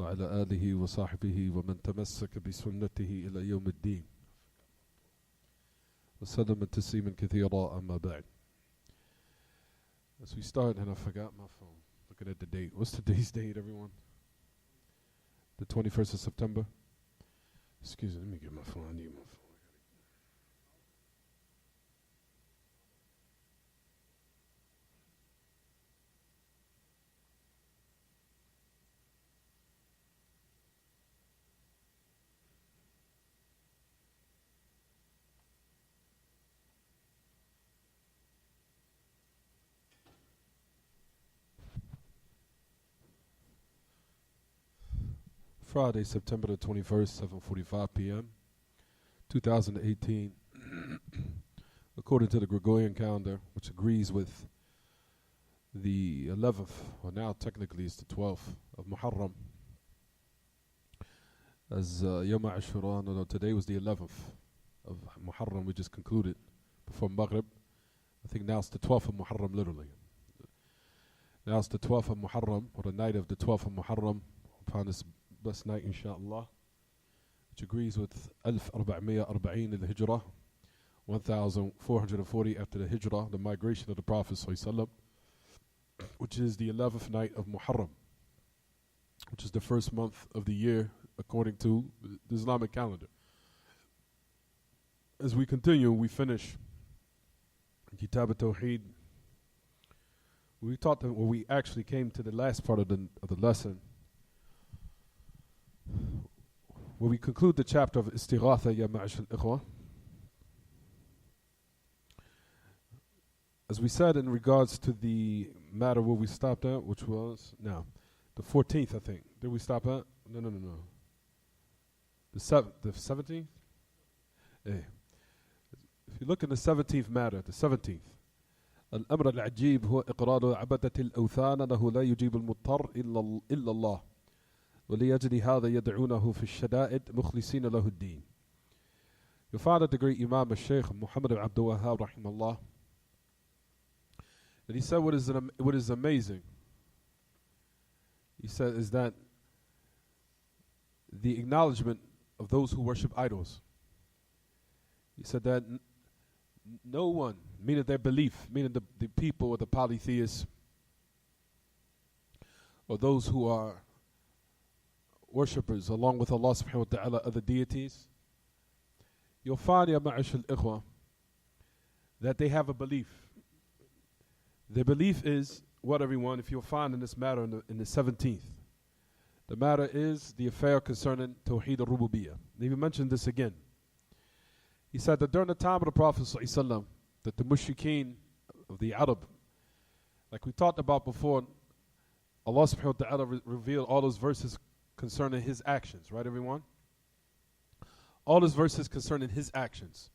وعلى آله وصحبه ومن تمسك بسنته إلى يوم الدين وسلم تسليما كثيرا أما بعد. As we start, and I forgot my phone, looking at the date. What's today's date, everyone? The 21st of September? Excuse me, let me get my phone. I need my phone. Friday, September the 21st, 7:45 p.m., 2018, according to the Gregorian calendar, which agrees with the 11th, or now technically it's the 12th of Muharram, as Yom Ashura. No, today was the 11th of Muharram. We just concluded before Maghrib. I think now it's the 12th of Muharram, literally. Now it's the 12th of Muharram, or the night of the 12th of Muharram, upon this blessed night, inshaAllah, which agrees with 1440 al-Hijrah, 1440 after the Hijrah, the migration of the Prophet ﷺ, which is the 11th night of Muharram, which is the first month of the year according to the Islamic calendar. As we continue, we finish Kitaab At-Tawheed. We actually came to the last part of the lesson, where we conclude the chapter of Istighatha, Ya Ma'ashal Ikhwa. As we said in regards to the matter where we stopped at, which was, now, the 14th, I think. Did we stop at? No. The 17th? Hey. If you look in the 17th matter, the 17th. الأمر العجيب هو إقرار عبدة الأوثان أنه لا يجيب المضطر إلا الله. وليجد هذا يدعونه في الشدائد مخلصين له الدين. Your father, the great Imam al-Shaykh Muhammad ibn Abdul Wahhab rahimahullah, and he said what is amazing, he said, is that the acknowledgement of those who worship idols. He said that no one, meaning their belief, meaning the people or the polytheists, or those who are worshippers along with Allah subhanahu wa ta'ala, other deities, you'll find, ya ma'ashal ikhwa, that they have a belief. Their belief is what, everyone, if you'll find in this matter in the 17th. The matter is the affair concerning Tawheed al-Rububiyyah. He mentioned this again. He said that during the time of the Prophet ﷺ, that the mushrikeen of the Arab, like we talked about before, Allah subhanahu wa ta'ala revealed all those verses concerning his actions, right, everyone? All those verses concerning his actions.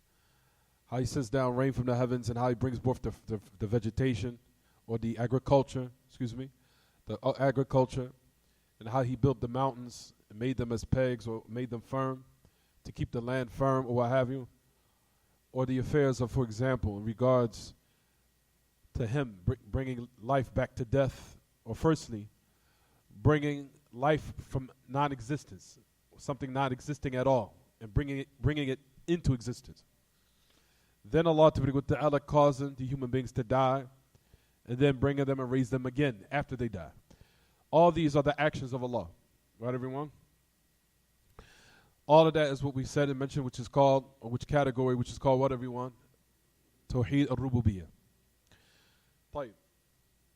How he sends down rain from the heavens and how he brings forth the vegetation, or the agriculture, the agriculture, and how he built the mountains and made them as pegs or made them firm to keep the land firm or what have you. Or the affairs of, for example, in regards to him bringing life back to death, or firstly, bringing life from non-existence, something not existing at all, and bringing it into existence. Then Allah Ta'ala causing the human beings to die, and then bringing them and raise them again after they die. All these are the actions of Allah, right, everyone? All of that is what we said and mentioned, which is called, or which category, which is called what, everyone? Tawheed al-Rububiyyah.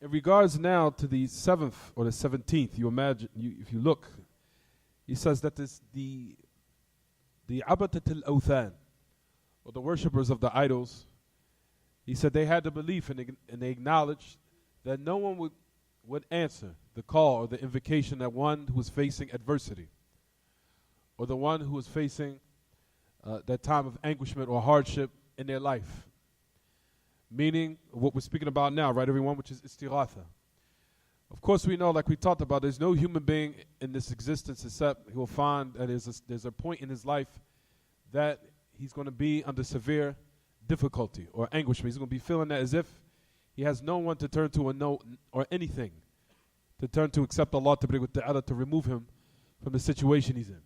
In regards now to the 7th or the 17th, you imagine, if you look, he says that this, the Abadat al-Awthan, or the worshippers of the idols, he said they had the belief and they acknowledged that no one would answer the call or the invocation that one who was facing adversity, or the one who was facing that time of anguishment or hardship in their life. Meaning what we're speaking about now, right, everyone, which is istighatha. Of course, we know, like we talked about, there's no human being in this existence except he will find that there's a point in his life that he's going to be under severe difficulty or anguishment. He's going to be feeling that as if he has no one to turn to or anything to turn to except Allah Ta'ala to remove him from the situation he's in.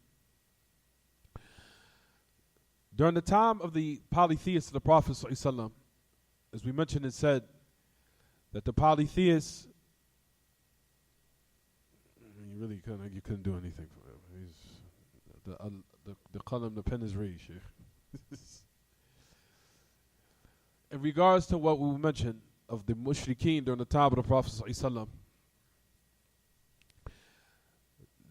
During the time of the polytheists of the Prophet ﷺ, as we mentioned, it said that the polytheists, you couldn't do anything for him. The qalam, the pen is raised, Sheikh. In regards to what we mentioned of the mushrikeen during the time of the Prophet ﷺ,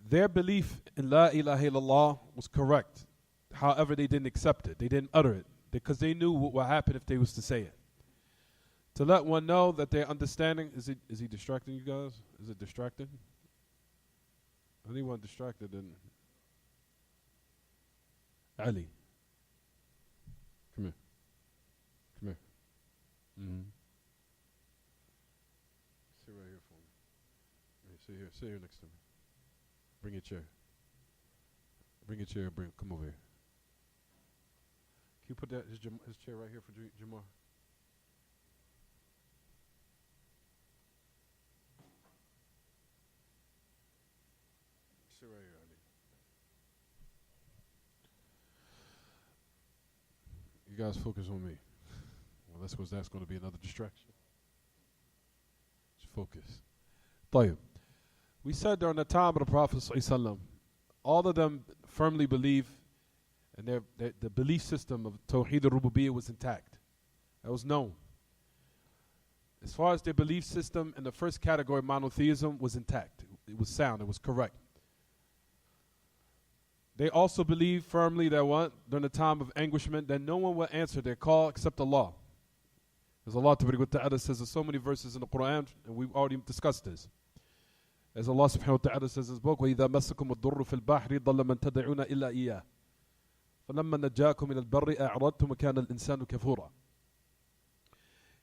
their belief in La ilaha illallah was correct. However, they didn't accept it. They didn't utter it because they knew what would happen if they was to say it. To let one know that their understanding, is he distracting you guys? Is it distracting? Anyone distracted? Then Ali, come here. Come here. Sit right here for me. Sit here. Sit here next to me. Bring your chair. Bring your chair. Come over here. Can you put his chair right here for Jamar? Sit right here, Ali. You guys focus on me. Well, that's going to be another distraction. Just focus. طيب. We said during the time of the Prophet ﷺ, all of them firmly believe, and the belief system of Tawheed al-Rububiyyah was intact. That was known. As far as their belief system in the first category, monotheism, was intact. It was sound. It was correct. They also believe firmly that during the time of anguishment, that no one will answer their call except Allah. As Allah Ta'ala says, there's so many verses in the Quran, and we've already discussed this. As Allah subhanahu wa ta'ala says in his book, وَإِذَا مَسَّكُمُ الضُّرُّ فِي الْبَحْرِ ضَلَّ مَنْ تَدْعُونَ إِلَّا إِيَّاهُ فَلَمَّا نَجَّاكُمْ مِنَ الْبَرِّ أَعْرَضْتُمْ وَكَانَ الْإِنسَانُ كَفُورًا.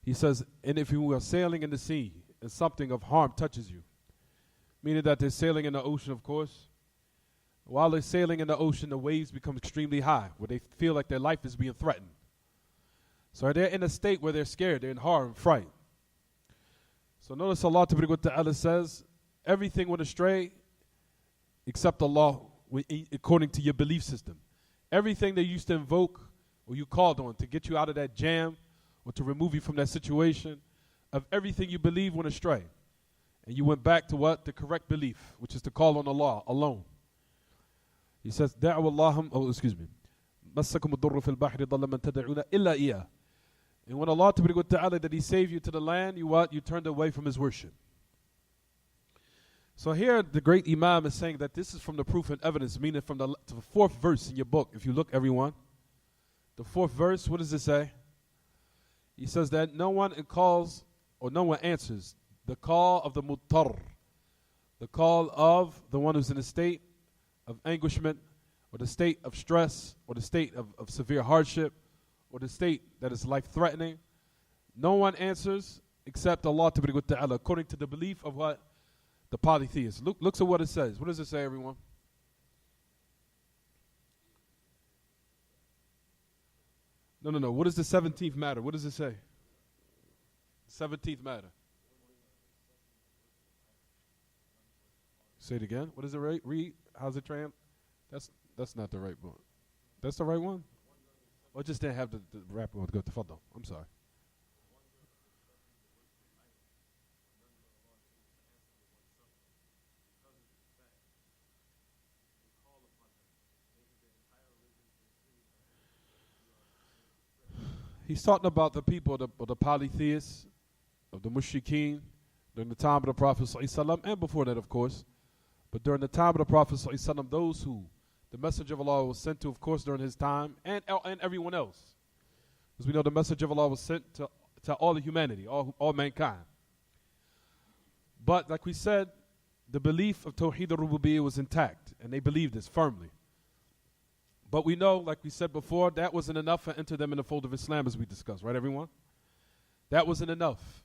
He says, and if you are sailing in the sea and something of harm touches you, meaning that they're sailing in the ocean, of course, while they're sailing in the ocean, the waves become extremely high, where they feel like their life is being threatened. So they're in a state where they're scared, they're in horror and fright. So notice Allah Ta'ala says, everything went astray except Allah, according to your belief system. Everything they used to invoke or you called on to get you out of that jam or to remove you from that situation, of everything you believe went astray. And you went back to what? The correct belief, which is to call on Allah alone. He says, مسكم الضر في البحر ضل من تدعون إلا إياه. And when Allah Ta'ala that He saved you to the land, you turned away from His worship. So here the great Imam is saying that this is from the proof and evidence, meaning from the fourth verse in your book. If you look, everyone, the fourth verse, what does it say? He says that no one calls or no one answers the call of the muttar, the call of the one who's in a state of anguishment or the state of stress or the state of severe hardship or the state that is life-threatening. No one answers except Allah Ta'ala, according to the belief of what? The polytheists. Look at what it says. What does it say, everyone? No. What is the 17th matter? What does it say? 17th matter. Say it again. What is it? Read. How's it trans? That's not the right one. That's the right one? Or just didn't have the rap one. Go to Fadl. I'm sorry. He's talking about the people of the polytheists, of the mushrikeen, during the time of the Prophet ﷺ, and before that, of course. But during the time of the Prophet ﷺ, those who the Messenger of Allah was sent to, of course, during his time, and everyone else. As we know, the Messenger of Allah was sent to all of humanity, all mankind. But like we said, the belief of Tawheed al-Rububiyyah was intact, and they believed this firmly. But we know, like we said before, that wasn't enough to enter them in the fold of Islam, as we discussed, right, everyone? That wasn't enough.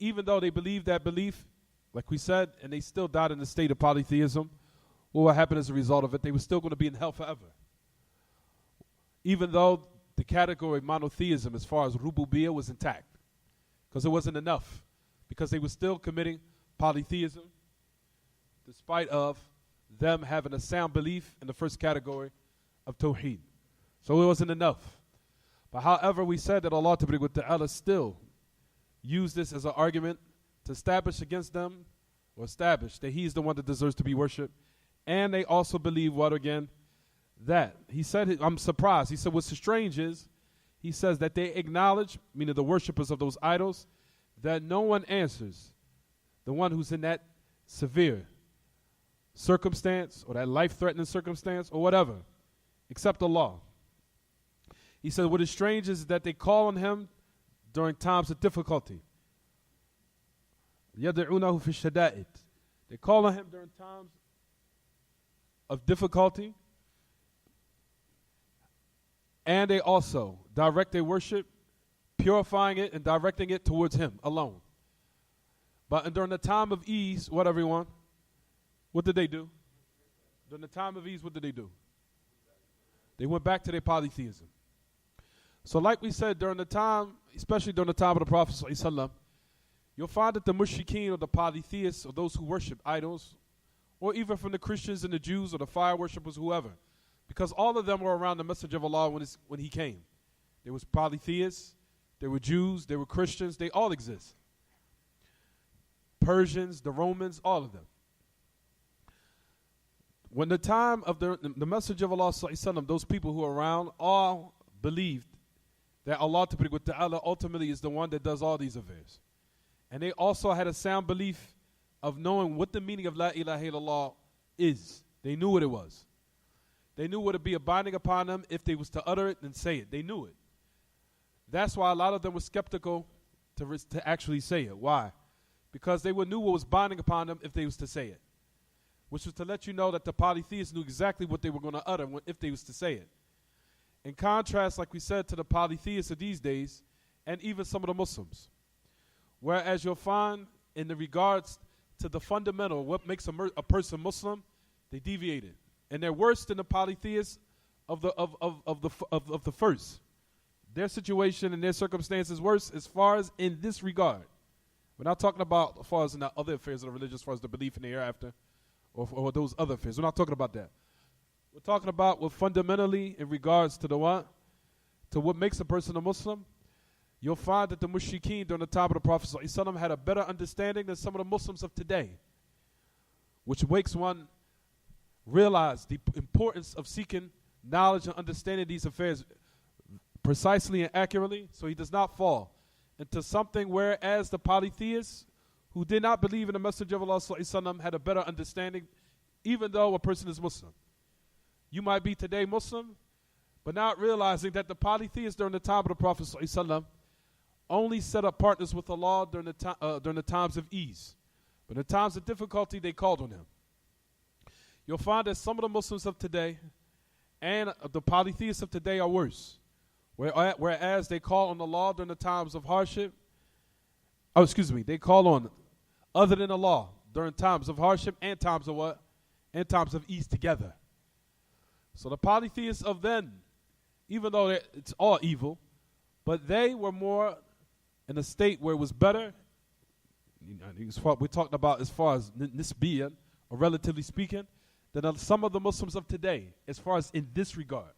Even though they believed that belief, like we said, and they still died in the state of polytheism, what would happen as a result of it? They were still going to be in hell forever. Even though the category of monotheism, as far as Rububiyyah, was intact. Because it wasn't enough. Because they were still committing polytheism, despite of them having a sound belief in the first category of Tawheed. So it wasn't enough. But however, we said that Allah Ta'ala still used this as an argument to establish against them, or establish that He's the one that deserves to be worshipped. And they also believe what again? That. He said, I'm surprised. He said, what's strange is, he says that they acknowledge, meaning the worshippers of those idols, that no one answers the one who's in that severe circumstance or that life-threatening circumstance or whatever, except Allah. He said what is strange is that they call on Him during times of difficulty. يَدْعُونَهُ فِي الشَّدَائِدِ. They call on Him during times of difficulty, and they also direct their worship, purifying it and directing it towards Him alone. But during the time of ease, what everyone? What did they do? During the time of ease, what did they do? They went back to their polytheism. So like we said, during the time, especially during the time of the Prophet ﷺ, you'll find that the mushrikeen or the polytheists or those who worship idols, or even from the Christians and the Jews or the fire worshippers, whoever, because all of them were around the message of Allah when He came. There was polytheists, there were Jews, there were Christians, they all exist. Persians, the Romans, all of them. When the time of the message of Allah, those people who are around all believed that Allah Ta'ala ultimately is the one that does all these affairs. And they also had a sound belief of knowing what the meaning of La ilaha illallah is. They knew what it was. They knew what it would be a binding upon them if they was to utter it and say it. They knew it. That's why a lot of them were skeptical to actually say it. Why? Because they knew what was binding upon them if they was to say it. Which was to let you know that the polytheists knew exactly what they were going to utter if they was to say it. In contrast, like we said, to the polytheists of these days, and even some of the Muslims. Whereas you'll find in the regards to the fundamental, what makes a person Muslim, they deviated. And they're worse than the polytheists of the first. Their situation and their circumstances worse as far as in this regard. We're not talking about as far as in the other affairs of the religion, as far as the belief in the hereafter, or those other affairs. We're not talking about that. We're talking about what fundamentally in regards to the what? To what makes a person a Muslim. You'll find that the mushrikeen during the time of the Prophet ﷺ had a better understanding than some of the Muslims of today, which makes one realize the importance of seeking knowledge and understanding these affairs precisely and accurately, so he does not fall into something whereas the polytheists who did not believe in the message of Allah ﷺ had a better understanding, even though a person is Muslim. You might be today Muslim, but not realizing that the polytheists during the time of the Prophet ﷺ only set up partners with Allah during the times of ease. But in times of difficulty, they called on Him. You'll find that some of the Muslims of today and the polytheists of today are worse. Whereas they call on Allah during the times of hardship. They call on other than Allah during times of hardship and times of what? And times of ease together. So the polytheists of then, even though it's all evil, but they were more in a state where it was better. We're talking about as far as nisbiyan, or relatively speaking, than some of the Muslims of today, as far as in this regard,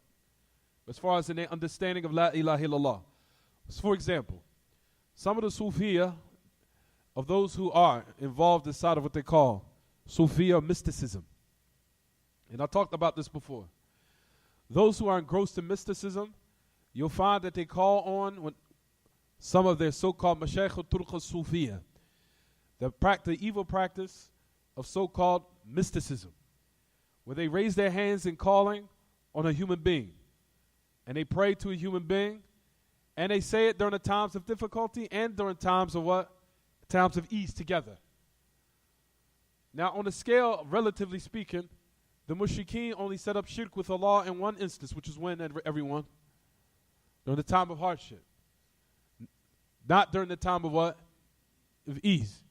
as far as in their understanding of La ilaha illallah. So for example, some of the Sufiya, of those who are involved inside of what they call Sufiya mysticism, and I talked about this before. Those who are engrossed in mysticism, you'll find that they call on some of their so-called Mashaykh al-Turq al-Sufiya, the evil practice of so-called mysticism, where they raise their hands in calling on a human being, and they pray to a human being, and they say it during the times of difficulty and during times of what? Times of ease together. Now on a scale, relatively speaking, the mushrikeen only set up shirk with Allah in one instance, which is when, everyone? During the time of hardship. Not during the time of what? Of ease.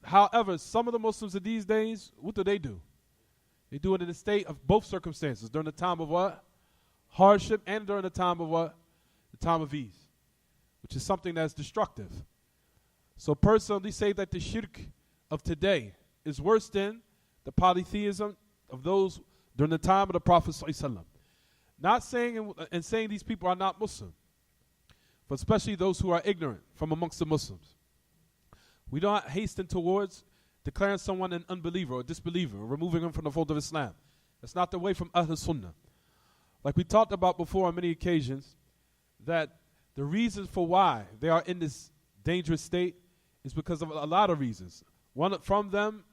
However, some of the Muslims of these days, what do? They do it in the state of both circumstances. During the time of what? Hardship, and during the time of what? The time of ease. Which is something that's destructive. So personally say that the shirk of today is worse than the polytheism of those during the time of the Prophet ﷺ. Not saying and saying these people are not Muslim, but especially those who are ignorant from amongst the Muslims. We don't hasten towards declaring someone an unbeliever or disbeliever, or removing them from the fold of Islam. That's not the way from Ahl Sunnah. Like we talked about before on many occasions, that the reasons for why they are in this dangerous state is because of a lot of reasons. One from them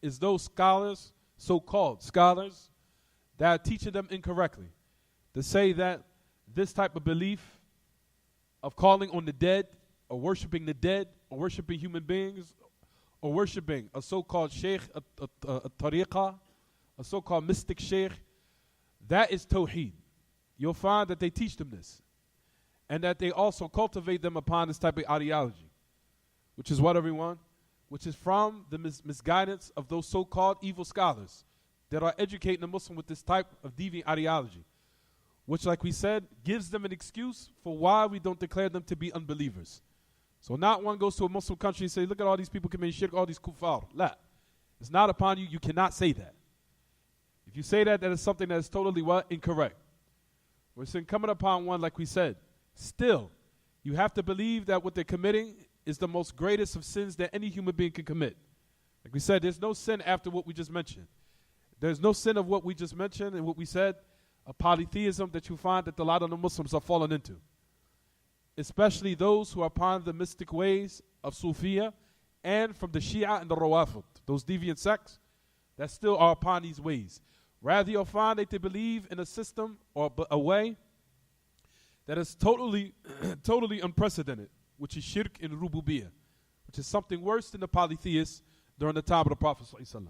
is those scholars, so-called scholars, that are teaching them incorrectly. To say that this type of belief of calling on the dead, or worshiping the dead, or worshiping human beings, or worshiping a so-called sheikh, a tariqah, a so-called mystic sheikh, that is Tawheed. You'll find that they teach them this, and that they also cultivate them upon this type of ideology, which is what, everyone? Which is from the misguidance of those so-called evil scholars that are educating the Muslim with this type of deviant ideology, which, like we said, gives them an excuse for why we don't declare them to be unbelievers. So not one goes to a Muslim country and say, look at all these people committing shirk, all these kuffar. La. It's not upon you. You cannot say that. If you say that, that is something that is totally what? Incorrect. We're saying coming upon one, like we said, still, you have to believe that what they're committing is the most greatest of sins that any human being can commit. Like we said, there's no sin after what we just mentioned. There's no sin of what we just mentioned and what we said, a polytheism that you find that a lot of the Muslims are falling into. Especially those who are upon the mystic ways of Sufiya and from the Shia and the Rawafid, those deviant sects that still are upon these ways. Rather, you'll find that they believe in a system or a way that is totally unprecedented, which is shirk in rububiyyah, which is something worse than the polytheists during the time of the Prophet ﷺ.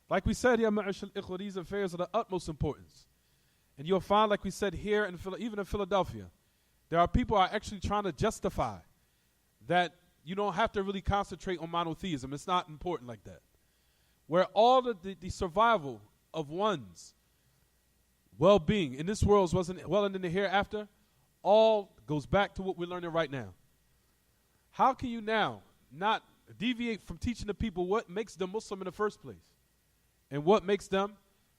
Like we said, ya ma'ashal ikhwa, these affairs are the utmost importance. And you'll find, like we said here, even in Philadelphia, there are people who are actually trying to justify that you don't have to really concentrate on monotheism. It's not important like that. Where all the survival of one's well-being in this world wasn't well and in the hereafter, all goes back to what we're learning right now. How can you now not deviate from teaching the people what makes them Muslim in the first place, and what makes them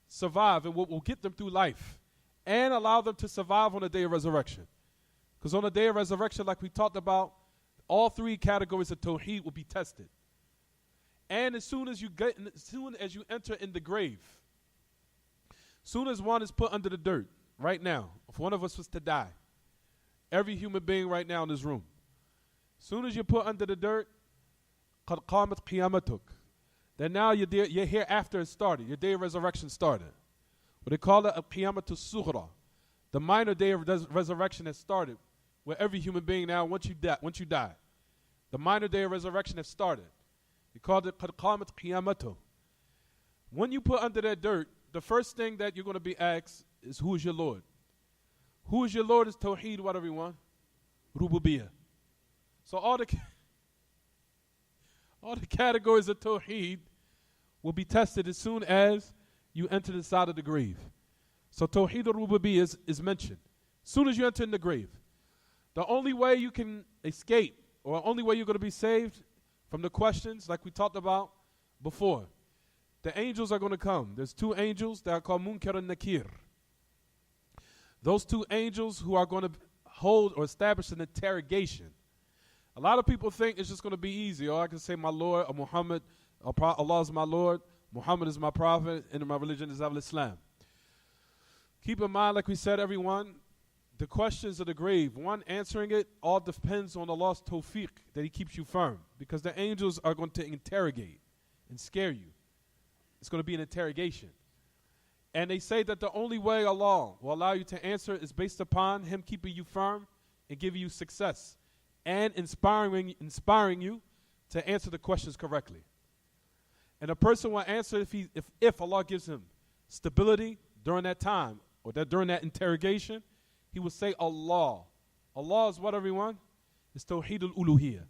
survive, and what will get them through life, and allow them to survive on the day of resurrection? Because on the day of resurrection, like we talked about, all three categories of Tawheed will be tested. And as soon as you enter in the grave, soon as one is put under the dirt, right now, if one of us was to die, every human being right now in this room, soon as you're put under the dirt, قَدْ قَامَتْ قِيَامَتُكَ, then now your hereafter has started, your day of resurrection started. What they call it, al-qiyamatu sughra, the minor day of resurrection has started, where every human being now, once you die, the minor day of resurrection has started. They called it قَدْ قَامَتْ قِيَامَتُهُ. When you put under that dirt, the first thing that you're going to be asked is, who is your Lord? Who is your Lord is Tawheed, what, everyone? Rububiyyah. So all the categories of Tawheed will be tested as soon as you enter the side of the grave. So Tawheed al-Rububiyyah is mentioned. As soon as you enter in the grave, the only way you can escape, or only way you're going to be saved from the questions, like we talked about before, the angels are going to come. There's two angels that are called Munkar and Nakir. Those two angels who are going to hold or establish an interrogation. A lot of people think it's just going to be easy. Or I can say my Lord, or Muhammad, or Allah is my Lord, Muhammad is my prophet, and my religion is Islam. Keep in mind, like we said, everyone, the questions of the grave, one answering it, all depends on Allah's tawfiq, that He keeps you firm. Because the angels are going to interrogate and scare you. It's going to be an interrogation. And they say that the only way Allah will allow you to answer is based upon Him keeping you firm and giving you success, and inspiring you to answer the questions correctly. And a person will answer if Allah gives him stability during that time, or during that interrogation, he will say Allah. Allah is what, everyone? It's Tawheed al-Uluhiyyah.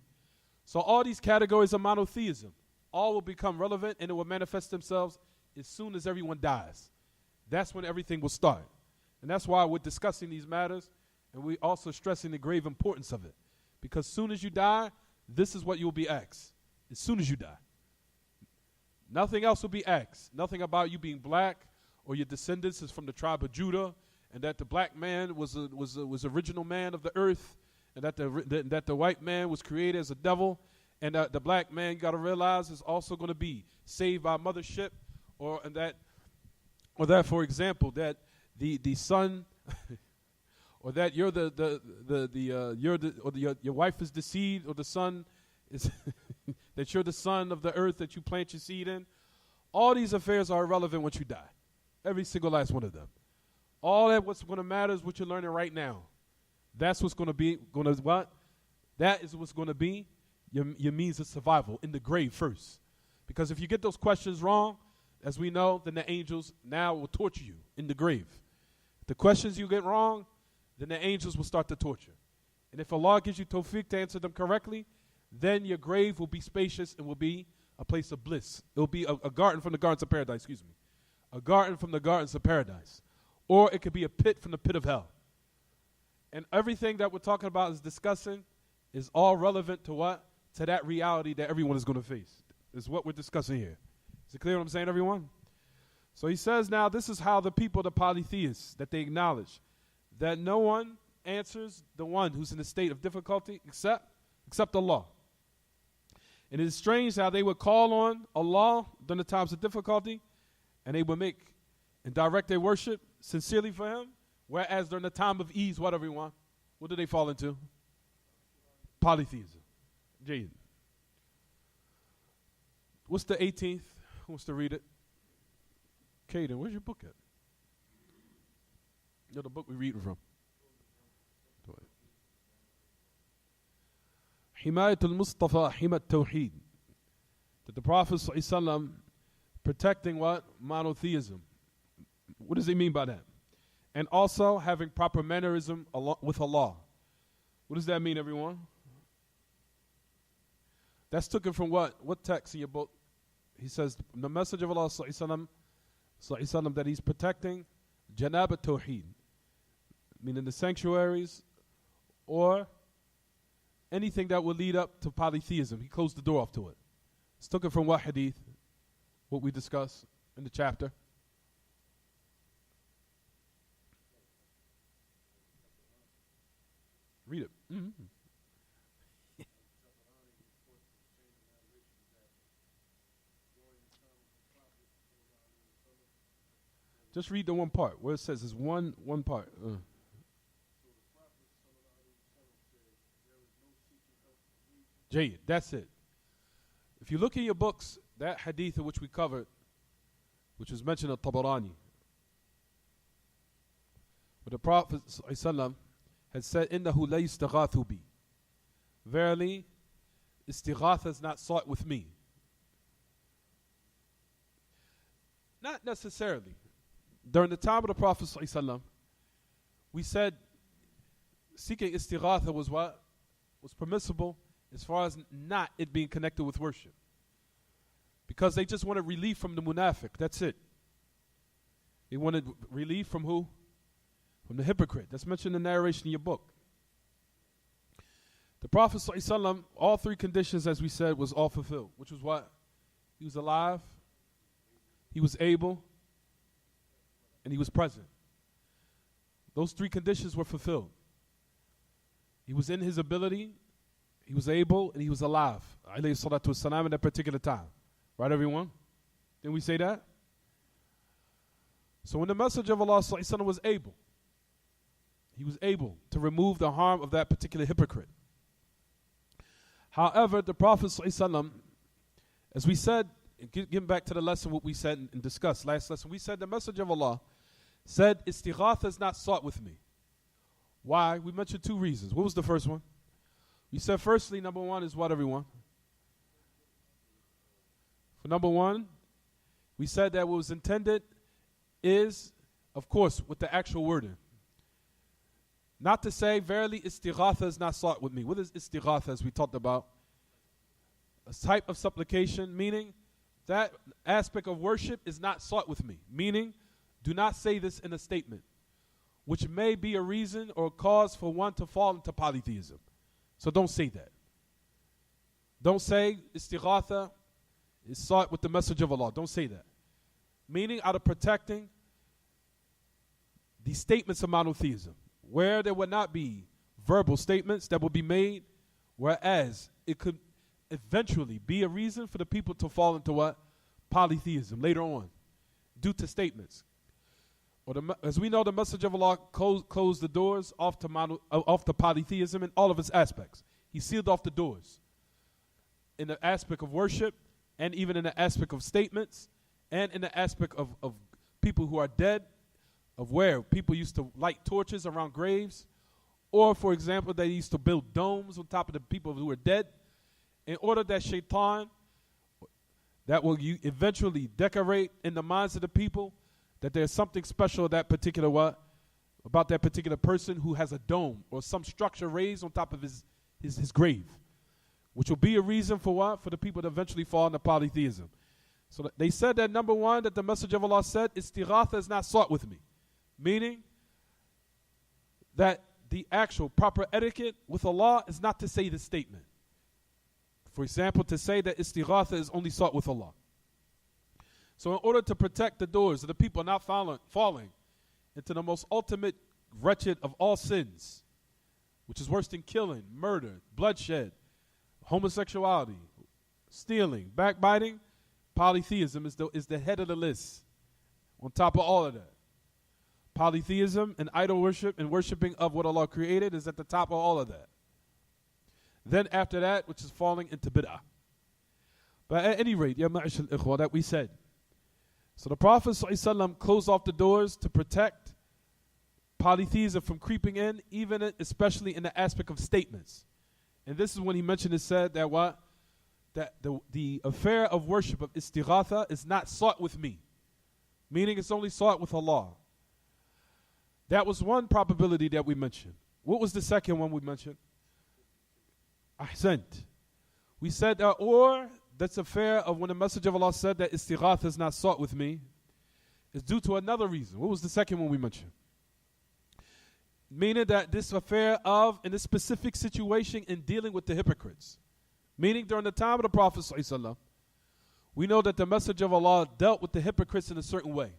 So all these categories of monotheism, all will become relevant, and it will manifest themselves as soon as everyone dies. That's when everything will start. And that's why we're discussing these matters, and we're also stressing the grave importance of it. Because as soon as you die, this is what you'll be asked. As soon as you die. Nothing else will be asked. Nothing about you being black or your descendants is from the tribe of Judah, and that the black man was original man of the earth, and that the white man was created as a devil, and that the black man, you got to realize, is also going to be saved by mothership, or that for example that the son or that you're your wife is the seed, or the son is that you're the son of the earth that you plant your seed in. All these affairs are irrelevant once you die. Every single last one of them. All that what's going to matter is what you're learning right now. That's what's going to be That is what's going to be your means of survival in the grave first. Because if you get those questions wrong, as we know, then the angels now will torture you in the grave. The questions you get wrong, then the angels will start to torture. And if Allah gives you tawfiq to answer them correctly, then your grave will be spacious and will be a place of bliss. It will be a garden from the gardens of paradise, A garden from the gardens of paradise. Or it could be a pit from the pit of hell. And everything that we're talking about is discussing is all relevant to what? To that reality that everyone is going to face. Is what we're discussing here. Is it clear what I'm saying, everyone? So he says now, this is how the people, the polytheists, that they acknowledge that no one answers the one who's in a state of difficulty except Allah. And it is strange how they would call on Allah during the times of difficulty, and they would make and direct their worship sincerely for Him, whereas during the time of ease, what everyone? What do they fall into? Polytheism. Jade. What's the 18th? Who wants to read it? Caden, where's your book at? You're the book we're reading from. Himayat al-Mustafa, Himat Tawheed. That the Prophet ﷺ protecting what? Monotheism. What does he mean by that? And also having proper mannerism with Allah. What does that mean, everyone? That's taken from what? What text in your book? He says, the message of Allah ﷺ that he's protecting Janab at-Tawheed, meaning the sanctuaries or anything that will lead up to polytheism. He closed the door off to it. It's taken from what hadith? What we discussed in the chapter. Read it. Mm-hmm. Just read the one part where it says it's one part. Jay, that's it. If you look in your books, that hadith which we covered, which was mentioned at Tabarani, where the Prophet ﷺ had said, "Innahu la yustaghathu bi." Verily, istighatha is not sought with me. Not necessarily. During the time of the Prophet ﷺ, we said seeking istighatha was what? Was permissible as far as not it being connected with worship. Because they just wanted relief from the munafiq. That's it. They wanted relief from who? From the hypocrite. That's mentioned in the narration in your book. The Prophet ﷺ, all three conditions, as we said, was all fulfilled. Which was what? He was alive, he was able, and he was present. Those three conditions were fulfilled. He was in his ability, he was able, and he was alive. Alayhi salatu wassalam at that particular time. Right, everyone? Didn't we say that? So when the Messenger of Allah ﷺ was able, he was able to remove the harm of that particular hypocrite. However, the Prophet ﷺ, as we said, getting back to the lesson, what we said and discussed last lesson, we said the Messenger of Allah said, istighatha is not sought with me. Why? We mentioned two reasons. What was the first one? We said firstly, number one is what, everyone? For number one, we said that what was intended is, of course, with the actual wording. Not to say, verily, istighatha is not sought with me. What is istighatha, as we talked about? A type of supplication, meaning that aspect of worship is not sought with me. Meaning, do not say this in a statement, which may be a reason or a cause for one to fall into polytheism. So don't say that. Don't say istighatha is sought with the message of Allah. Don't say that. Meaning out of protecting the statements of monotheism, where there would not be verbal statements that will be made, whereas it could eventually be a reason for the people to fall into what? Polytheism later on, due to statements. As we know, the message of Allah closed the doors off to polytheism in all of its aspects. He sealed off the doors in the aspect of worship, and even in the aspect of statements, and in the aspect of people who are dead, of where people used to light torches around graves, or, for example, they used to build domes on top of the people who were dead, in order that shaitan, that will eventually decorate in the minds of the people that there's something special about that particular person who has a dome or some structure raised on top of his grave, which will be a reason for what? For the people to eventually fall into polytheism. So they said that number one, that the message of Allah said, istighatha is not sought with me. Meaning that the actual proper etiquette with Allah is not to say this statement. For example, to say that istighatha is only sought with Allah. So in order to protect the doors of the people not falling into the most ultimate wretched of all sins, which is worse than killing, murder, bloodshed, homosexuality, stealing, backbiting, polytheism is the head of the list on top of all of that. Polytheism and idol worship and worshiping of what Allah created is at the top of all of that. Then after that, which is falling into bid'ah. But at any rate, ya ma'ashal ikhwa, that we said. So the Prophet ﷺ closed off the doors to protect polytheism from creeping in, even especially in the aspect of statements. And this is when he mentioned and said that what? That the affair of worship of istighatha is not sought with me. Meaning it's only sought with Allah. That was one probability that we mentioned. What was the second one we mentioned? Ahsant. We said that, or that's affair of when the message of Allah said that istighatha is not sought with me, is due to another reason. What was the second one we mentioned? Meaning that this affair of, in this specific situation in dealing with the hypocrites. Meaning during the time of the Prophet ﷺ, we know that the message of Allah dealt with the hypocrites in a certain way.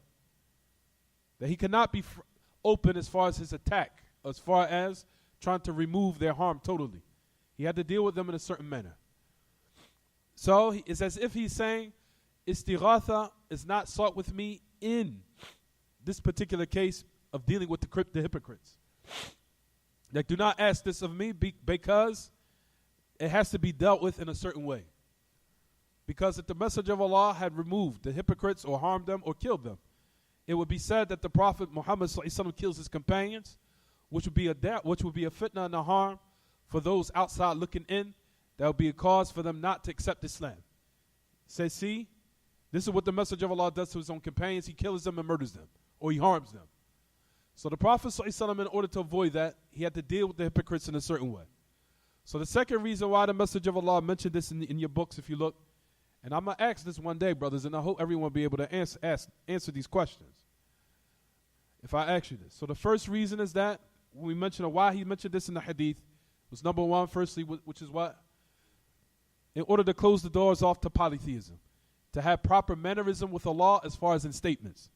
That he cannot be open as far as his attack, as far as trying to remove their harm totally. He had to deal with them in a certain manner. So it's as if he's saying, istighatha is not sought with me in this particular case of dealing with the hypocrites. Like, do not ask this of me because it has to be dealt with in a certain way. Because if the message of Allah had removed the hypocrites or harmed them or killed them, it would be said that the Prophet Muhammad ﷺ kills his companions, which would be a fitna and a harm for those outside looking in. That would be a cause for them not to accept Islam. Say, see, this is what the message of Allah does to his own companions. He kills them and murders them, or he harms them. So the Prophet ﷺ, in order to avoid that, he had to deal with the hypocrites in a certain way. So the second reason why the message of Allah mentioned this in your books, if you look, and I'm going to ask this one day, brothers, and I hope everyone will be able to answer these questions. If I ask you this. So the first reason is that, when we mentioned why he mentioned this in the hadith, was number one, firstly, which is what? In order to close the doors off to polytheism. To have proper mannerism with Allah as far as in statements.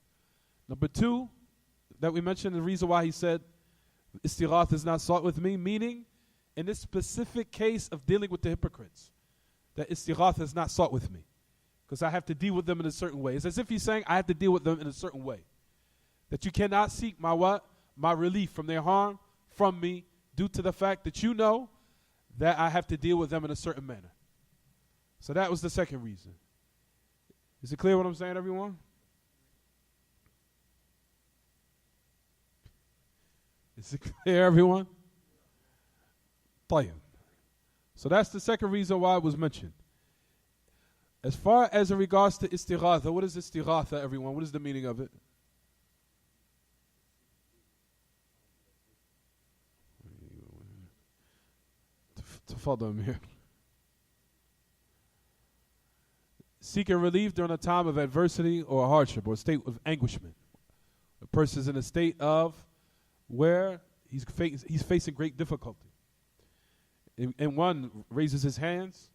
Number two, that we mentioned, the reason why he said, istighatha is not sought with me, meaning, in this specific case of dealing with the hypocrites, that istighatha is not sought with me. Because I have to deal with them in a certain way. It's as if he's saying, I have to deal with them in a certain way. That you cannot seek my what? My relief from their harm from me, due to the fact that you know that I have to deal with them in a certain manner. So that was the second reason. Is it clear what I'm saying, everyone? Is it clear, everyone? طيب. So that's the second reason why it was mentioned. As far as in regards to istighatha, what is istighatha, everyone? What is the meaning of it? Tafadhal here. Seeking relief during a time of adversity or hardship or a state of anguishment. A person is in a state of where he's facing great difficulty. And one raises his hands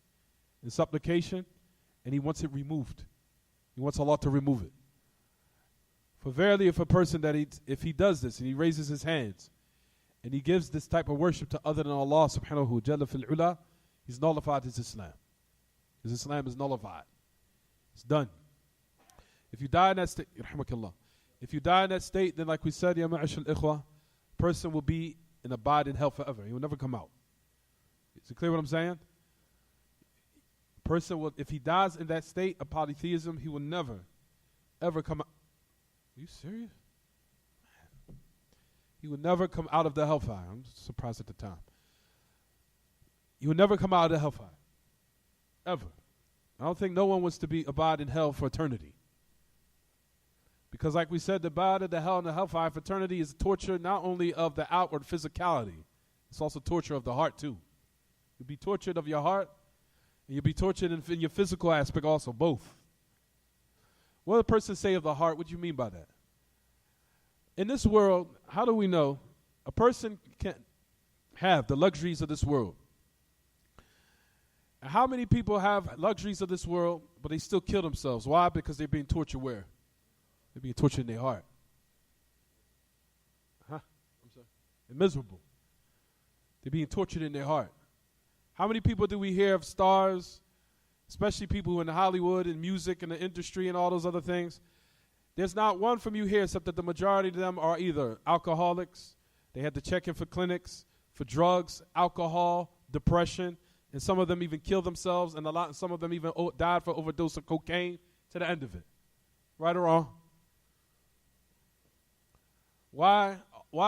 in supplication, and he wants it removed. He wants Allah to remove it. For verily, if a person if he does this and he raises his hands and he gives this type of worship to other than Allah subhanahu jalla fil ula, he's nullified his Islam. His Islam is nullified. It's done. If you die in that state, if you die in that state, then like we said, ya ma'ash al-ikhwa, person will be and abide in hell forever. He will never come out. Is it clear what I'm saying? Person will, if he dies in that state of polytheism, he will never, ever come out. Are you serious? He will never come out of the hellfire. I'm surprised at the time. He will never come out of the hellfire. Ever. I don't think no one wants to abide in hell for eternity. Because like we said, the abide of the hell and the hellfire for eternity is torture not only of the outward physicality, it's also torture of the heart too. You'll be tortured of your heart, and you'll be tortured in your physical aspect also, both. What does a person say of the heart? What do you mean by that? In this world, how do we know a person can't have the luxuries of this world? And how many people have luxuries of this world, but they still kill themselves? Why? Because they're being tortured where? They're being tortured in their heart. I'm sorry. They're miserable. They're being tortured in their heart. How many people do we hear of stars, especially people who are in Hollywood and music and the industry and all those other things? There's not one from you here except that the majority of them are either alcoholics, they had to check in for clinics, for drugs, alcohol, depression, and some of them even killed themselves, and some of them even died for overdose of cocaine to the end of it. Right or wrong? Why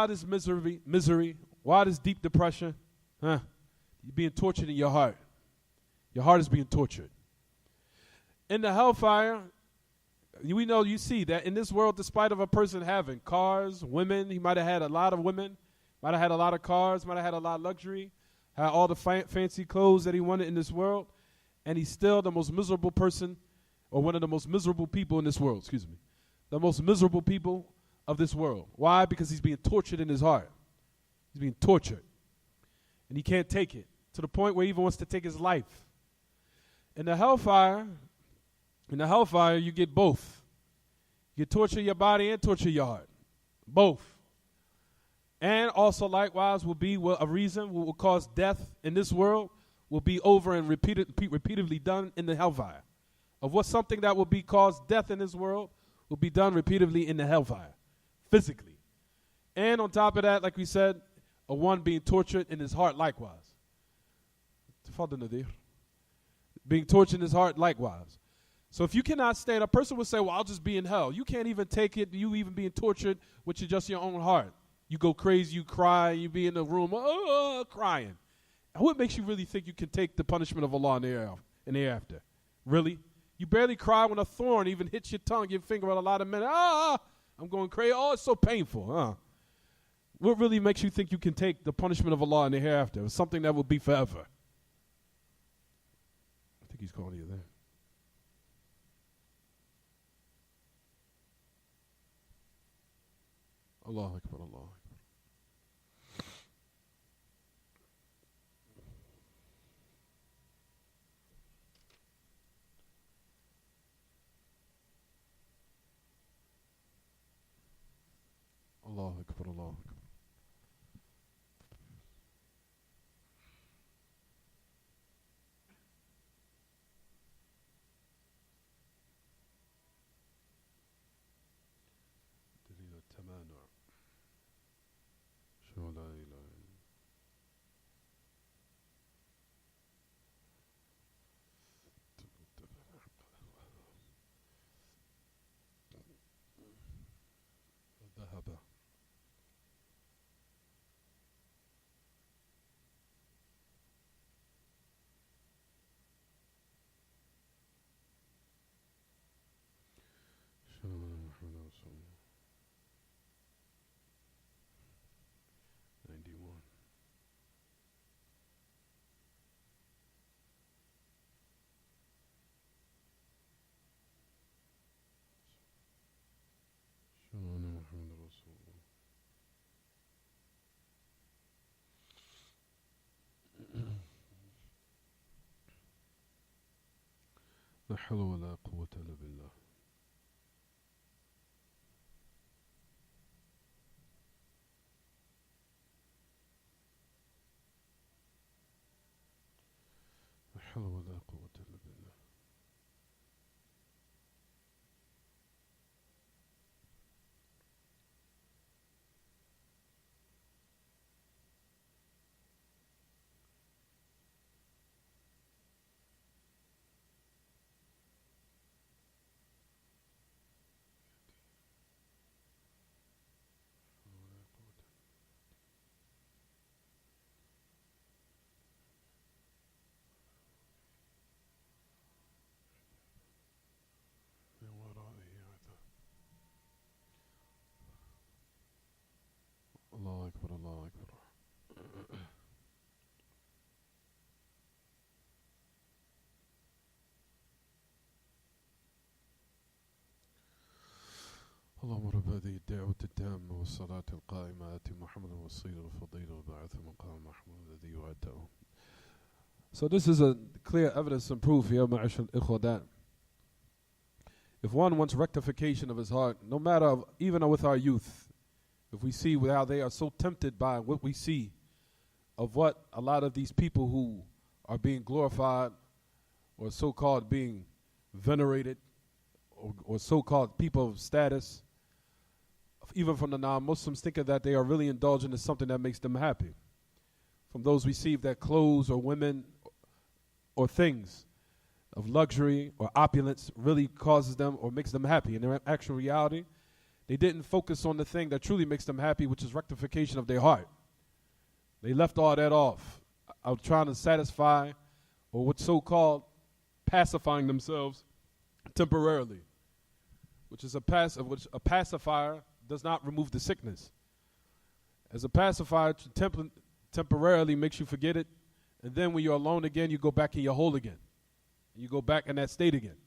this misery? Why this deep depression? You're being tortured in your heart. Your heart is being tortured. In the hellfire, we know, you see that in this world, despite of a person having cars, women, he might have had a lot of women, might have had a lot of cars, might have had a lot of luxury, had all the fancy clothes that he wanted in this world, and he's still the most miserable person, or one of the most miserable people in this world, the most miserable people of this world. Why? Because he's being tortured in his heart. He's being tortured. And he can't take it, to the point where he even wants to take his life. In the hellfire, you get both. You torture your body and torture your heart. Both. And also likewise will be a reason will cause death in this world will be over and repeatedly done in the hellfire. Of what something that will be cause death in this world will be done repeatedly in the hellfire. Physically. And on top of that, like we said, a one being tortured in his heart likewise. Being tortured in his heart likewise. So if you cannot stand, a person would say, well, I'll just be in hell. You can't even take it, you even being tortured with just your own heart. You go crazy, you cry, you be in the room, crying. And what makes you really think you can take the punishment of Allah in the hereafter? Really? You barely cry when a thorn even hits your tongue, your finger, a lot of men, I'm going crazy. Oh, it's so painful. What really makes you think you can take the punishment of Allah in the hereafter? It's something that will be forever. I think he's calling you there. Allah Akbar, Allah Akbar. Allah Akbar, Allah Akbar. حول ولا قوة إلا بالله. لا حول ولا قوة إلا بالله. من ورائه عذاب. الله أكبر الله أكبر. اللهم رب هذه الدعوة التامة والصلاة القائمة آت محمد الوسيلة والفضيلة وبعث مقام محمود الذي وعدته. So this is a clear evidence and proof here, ma'ashar al-ikhwa, that if one wants rectification of his heart, no matter even with our youth, if we see how they are so tempted by what we see of what a lot of these people who are being glorified or so-called being venerated or so-called people of status, even from the non-Muslims, thinking that they are really indulging in something that makes them happy. From those we see that clothes or women or things of luxury or opulence really causes them or makes them happy. In their actual reality, they didn't focus on the thing that truly makes them happy, which is rectification of their heart. They left all that off out trying to satisfy or what's so-called pacifying themselves temporarily, which is a pacifier does not remove the sickness. As a pacifier, temporarily makes you forget it, and then when you're alone again, you go back in your hole again. You go back in that state again.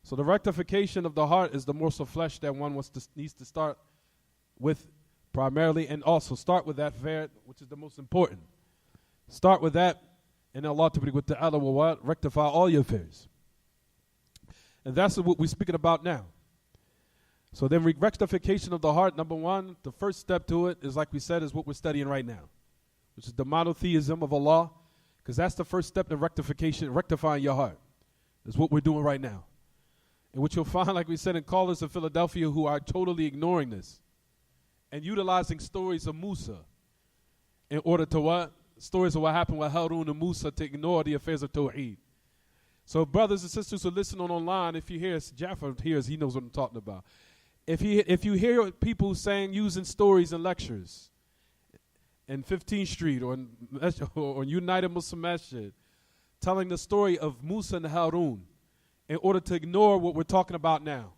So the rectification of the heart is the morsel of flesh that one needs to start with primarily, and also start with that affair, which is the most important. Start with that, and Allah Ta'ala will rectify all your affairs. And that's what we're speaking about now. So then rectification of the heart, number one, the first step to it is, like we said, is what we're studying right now, which is the monotheism of Allah, because that's the first step in rectification, rectifying your heart, is what we're doing right now. And what you'll find, like we said, in callers of Philadelphia who are totally ignoring this and utilizing stories of Musa in order to what? Stories of what happened with Harun and Musa to ignore the affairs of Tawheed. So brothers and sisters who listen on online, if you hear us, Jafar hears, he knows what I'm talking about. If you hear people using stories and lectures in 15th Street or United Muslim Masjid, telling the story of Musa and Harun in order to ignore what we're talking about now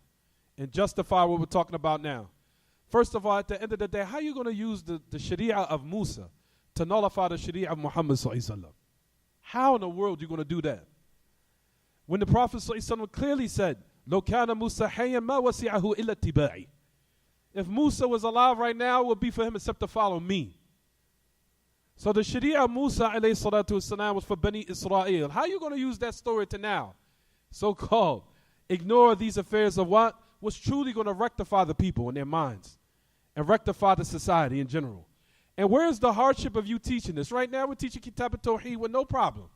and justify what we're talking about now. First of all, at the end of the day, how are you going to use the Sharia of Musa to nullify the Sharia of Muhammad sallallahu alaihi wasallam? How in the world are you going to do that? When the Prophet sallallahu alaihi wasallam clearly said, لو كان موسى حيا ما وسعه إلا اتباعي. If Musa was alive right now, it would be for him except to follow me. So the Sharia of Musa alayhi salatu wasalam was for Bani Israel. How are you going to use that story to now, so-called, ignore these affairs of what was truly going to rectify the people in their minds and rectify the society in general? And where's the hardship of you teaching this? Right now we're teaching Kitaab At-Tawheed with no problem.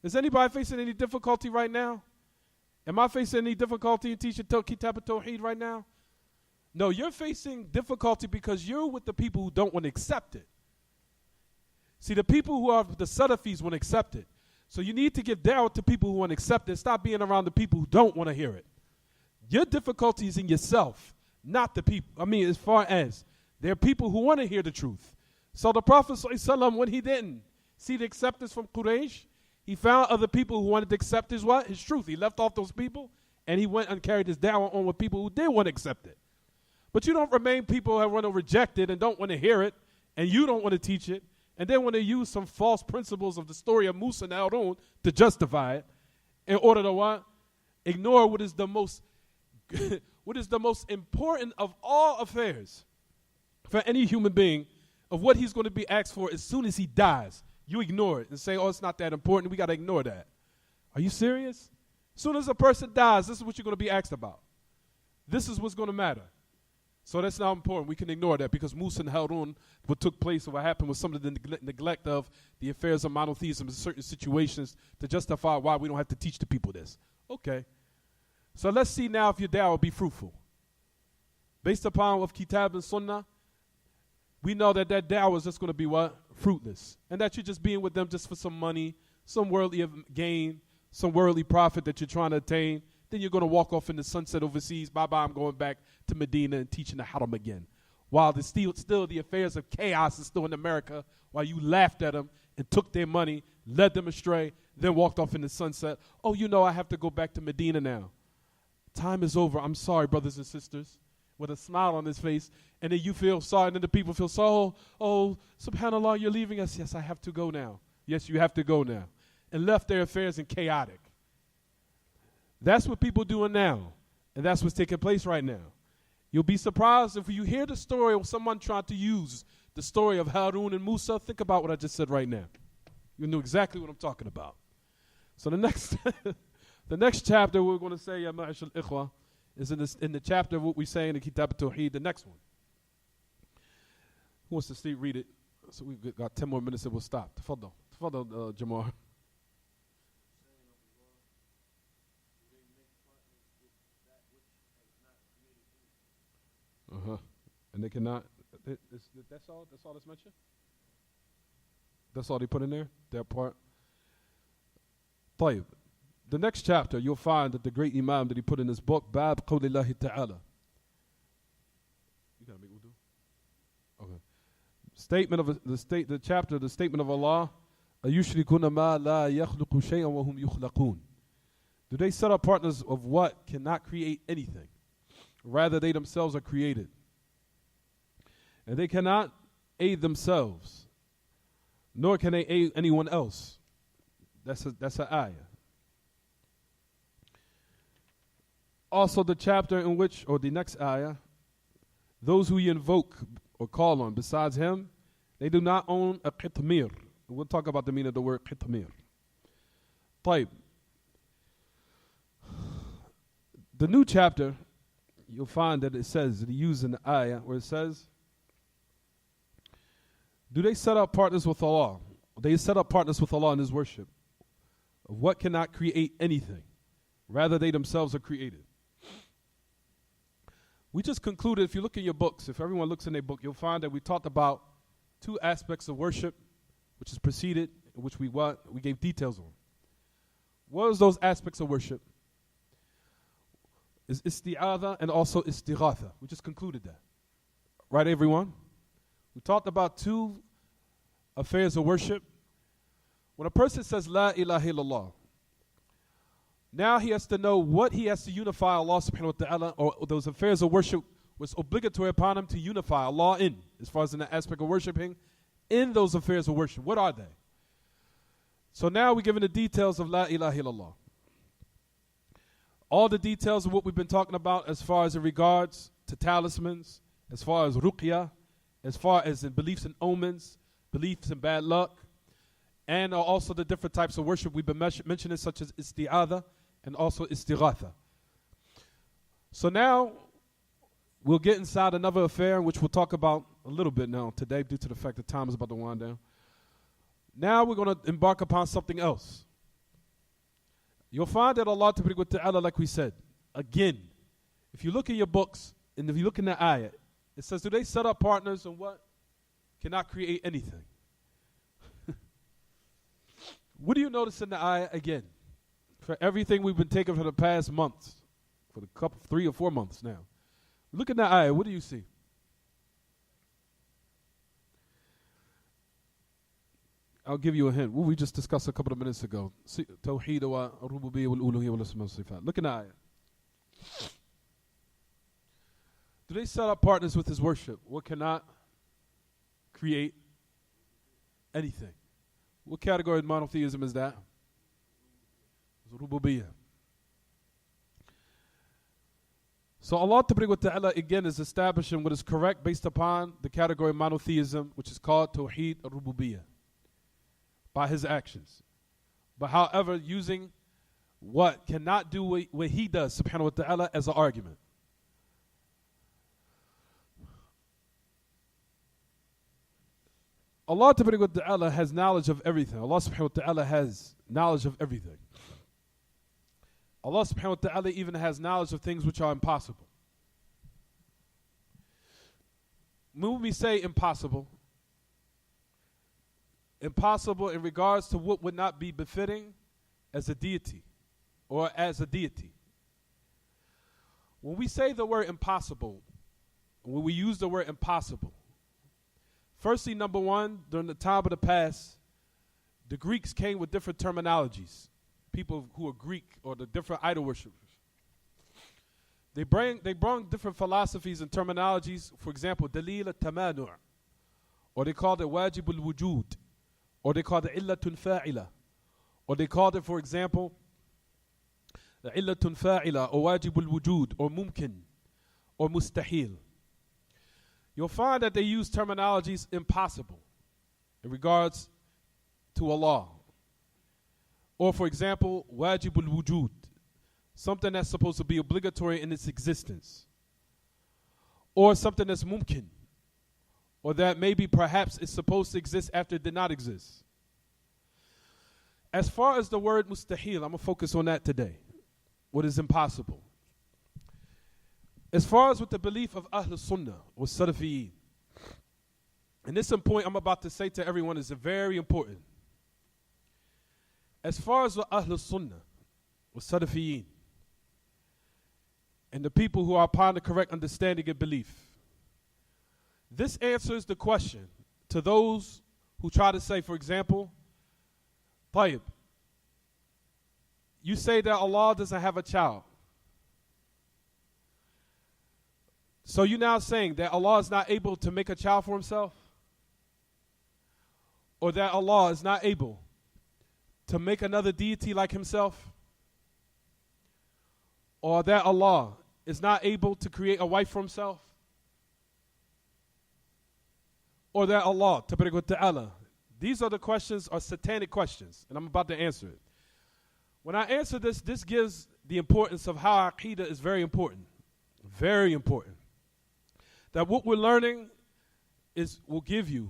Is anybody facing any difficulty right now? Am I facing any difficulty in teaching Kitaab At-Tawheed right now? No, you're facing difficulty because you're with the people who don't want to accept it. See, the people who are the Salafis won't accept it. So you need to give da'wah to people who want to accept it. Stop being around the people who don't want to hear it. Your difficulty is in yourself, not the people. I mean, as far as there are people who want to hear the truth. So the Prophet ﷺ, when he didn't see the acceptance from Quraysh, he found other people who wanted to accept his what? His truth. He left off those people, and he went and carried his da'wah on with people who did want to accept it. But you don't remain people who want to reject it and don't want to hear it, and you don't want to teach it, and then want to use some false principles of the story of Musa and Harun to justify it in order to what? Ignore what is the most what is the most important of all affairs for any human being, of what he's going to be asked for as soon as he dies. You ignore it and say, oh, it's not that important. We got to ignore that. Are you serious? Soon as a person dies, this is what you're going to be asked about. This is what's going to matter. So that's not important. We can ignore that because Musa and Harun, what took place or what happened was some of the neglect of the affairs of monotheism in certain situations to justify why we don't have to teach the people this. Okay. So let's see now if your da'wah will be fruitful. Based upon of Kitaab and Sunnah, we know that da'wah is just going to be what? Fruitless. And that you're just being with them just for some money, some worldly gain, some worldly profit that you're trying to attain. Then you're going to walk off in the sunset overseas. Bye-bye, I'm going back to Medina and teaching the haram again. While there's still the affairs of chaos is still in America, while you laughed at them and took their money, led them astray, then walked off in the sunset. Oh, you know I have to go back to Medina now. Time is over. I'm sorry, brothers and sisters. With a smile on his face. And then you feel sorry, and then the people feel sorry. Oh, subhanAllah, you're leaving us. Yes, I have to go now. Yes, you have to go now. And left their affairs in chaotic. That's what people are doing now. And that's what's taking place right now. You'll be surprised if you hear the story of someone trying to use the story of Harun and Musa. Think about what I just said right now. You'll know exactly what I'm talking about. So the next the next chapter we're going to say, Ya Ma'ashal Ikhwa, is in the chapter of what we say in the Kitaab At-Tawheed, the next one. Who wants to read it? So we've got 10 more minutes and we'll stop. Tafadal, Jamar. And they cannot. That's all that's mentioned. That's all they put in there. That part. طيب. The next chapter, you'll find that the great Imam that he put in his book, Bab Qawlillahi Ta'ala. You gotta make wudu. Okay. Statement of the chapter, the statement of Allah. Ayushrikuna ma la yakhluqu shay'an wa hum yukhlaqun. Do they set up partners of what cannot create anything? Rather, they themselves are created. And they cannot aid themselves, nor can they aid anyone else. That's an ayah. Also, the chapter in which, or the next ayah, those who you invoke or call on besides him, they do not own a qitmir. We'll talk about the meaning of the word qitmir. طيب. The new chapter, you'll find that it says, that he used in the ayah, where it says, do they set up partners with Allah? They set up partners with Allah in his worship. Of what cannot create anything. Rather, they themselves are created. We just concluded, if you look in your books, if everyone looks in their book, you'll find that we talked about two aspects of worship, which is preceded, which we gave details on. What are those aspects of worship? Is isti'adha and also istighatha. We just concluded that. Right, everyone? We talked about two affairs of worship. When a person says, La ilaha illallah, now he has to know what he has to unify Allah subhanahu wa ta'ala, or those affairs of worship was obligatory upon him to unify Allah in, as far as in the aspect of worshiping, in those affairs of worship. What are they? So now we're given the details of La ilaha illallah. All the details of what we've been talking about as far as in regards to talismans, as far as ruqya, as far as in beliefs in omens, beliefs in bad luck, and also the different types of worship we've been mentioning, such as isti'adha and also istighatha. So now we'll get inside another affair, which we'll talk about a little bit now today due to the fact that time is about to wind down. Now we're going to embark upon something else. You'll find that Allah Ta'ala, like we said, again, if you look in your books, and if you look in the ayah, it says, do they set up partners and what? Cannot create anything. What do you notice in the ayah again? For everything we've been taking for the past months, for the couple, 3 or 4 months now. Look in the ayah, what do you see? I'll give you a hint. What we just discussed a couple of minutes ago. Tawheed wa rububiyyah wal uluhiyyah wal asma' wa sifat. Look in the ayah. Do they set up partners with his worship? What cannot create anything? What category of monotheism is that? Rububiyyah. So Allah Ta'ala again is establishing what is correct based upon the category of monotheism, which is called Tawheed al-Rububiyyah, by his actions. But however, using what cannot do what he does, subhanahu wa ta'ala, as an argument. Allah subhanahu wa ta'ala has knowledge of everything. Allah subhanahu wa ta'ala has knowledge of everything. Allah subhanahu wa ta'ala even has knowledge of things which are impossible. When we say impossible in regards to what would not be befitting as a deity or as a deity. When we say the word impossible, when we use the word impossible, firstly, number one, during the time of the past, the Greeks came with different terminologies. People who are Greek or the different idol worshippers. They brought different philosophies and terminologies. For example, dalil al-tamanu', or they called it wajib al-wujud, or they called it illatun fa'ila, or they called it, for example, illatun fa'ila, or wajib al-wujud, or mumkin, or mustahil. You'll find that they use terminologies impossible in regards to Allah. Or for example, wajibul wujud, something that's supposed to be obligatory in its existence. Or something that's mumkin, or that maybe perhaps is supposed to exist after it did not exist. As far as the word mustahil, I'm going to focus on that today. What is impossible? As far as with the belief of Ahl Sunnah or Salafiyin, and this point I'm about to say to everyone is very important. As far as with Ahl Sunnah or Salafiyin, and the people who are upon the correct understanding and belief, this answers the question to those who try to say, for example, Tayyib, you say that Allah doesn't have a child. So you're now saying that Allah is not able to make a child for himself? Or that Allah is not able to make another deity like himself? Or that Allah is not able to create a wife for himself? Or that Allah, tabarak wa ta'ala, these are the questions, are satanic questions, and I'm about to answer it. When I answer this, this gives the importance of how Aqidah is very important. Very important. That what we're learning will give you,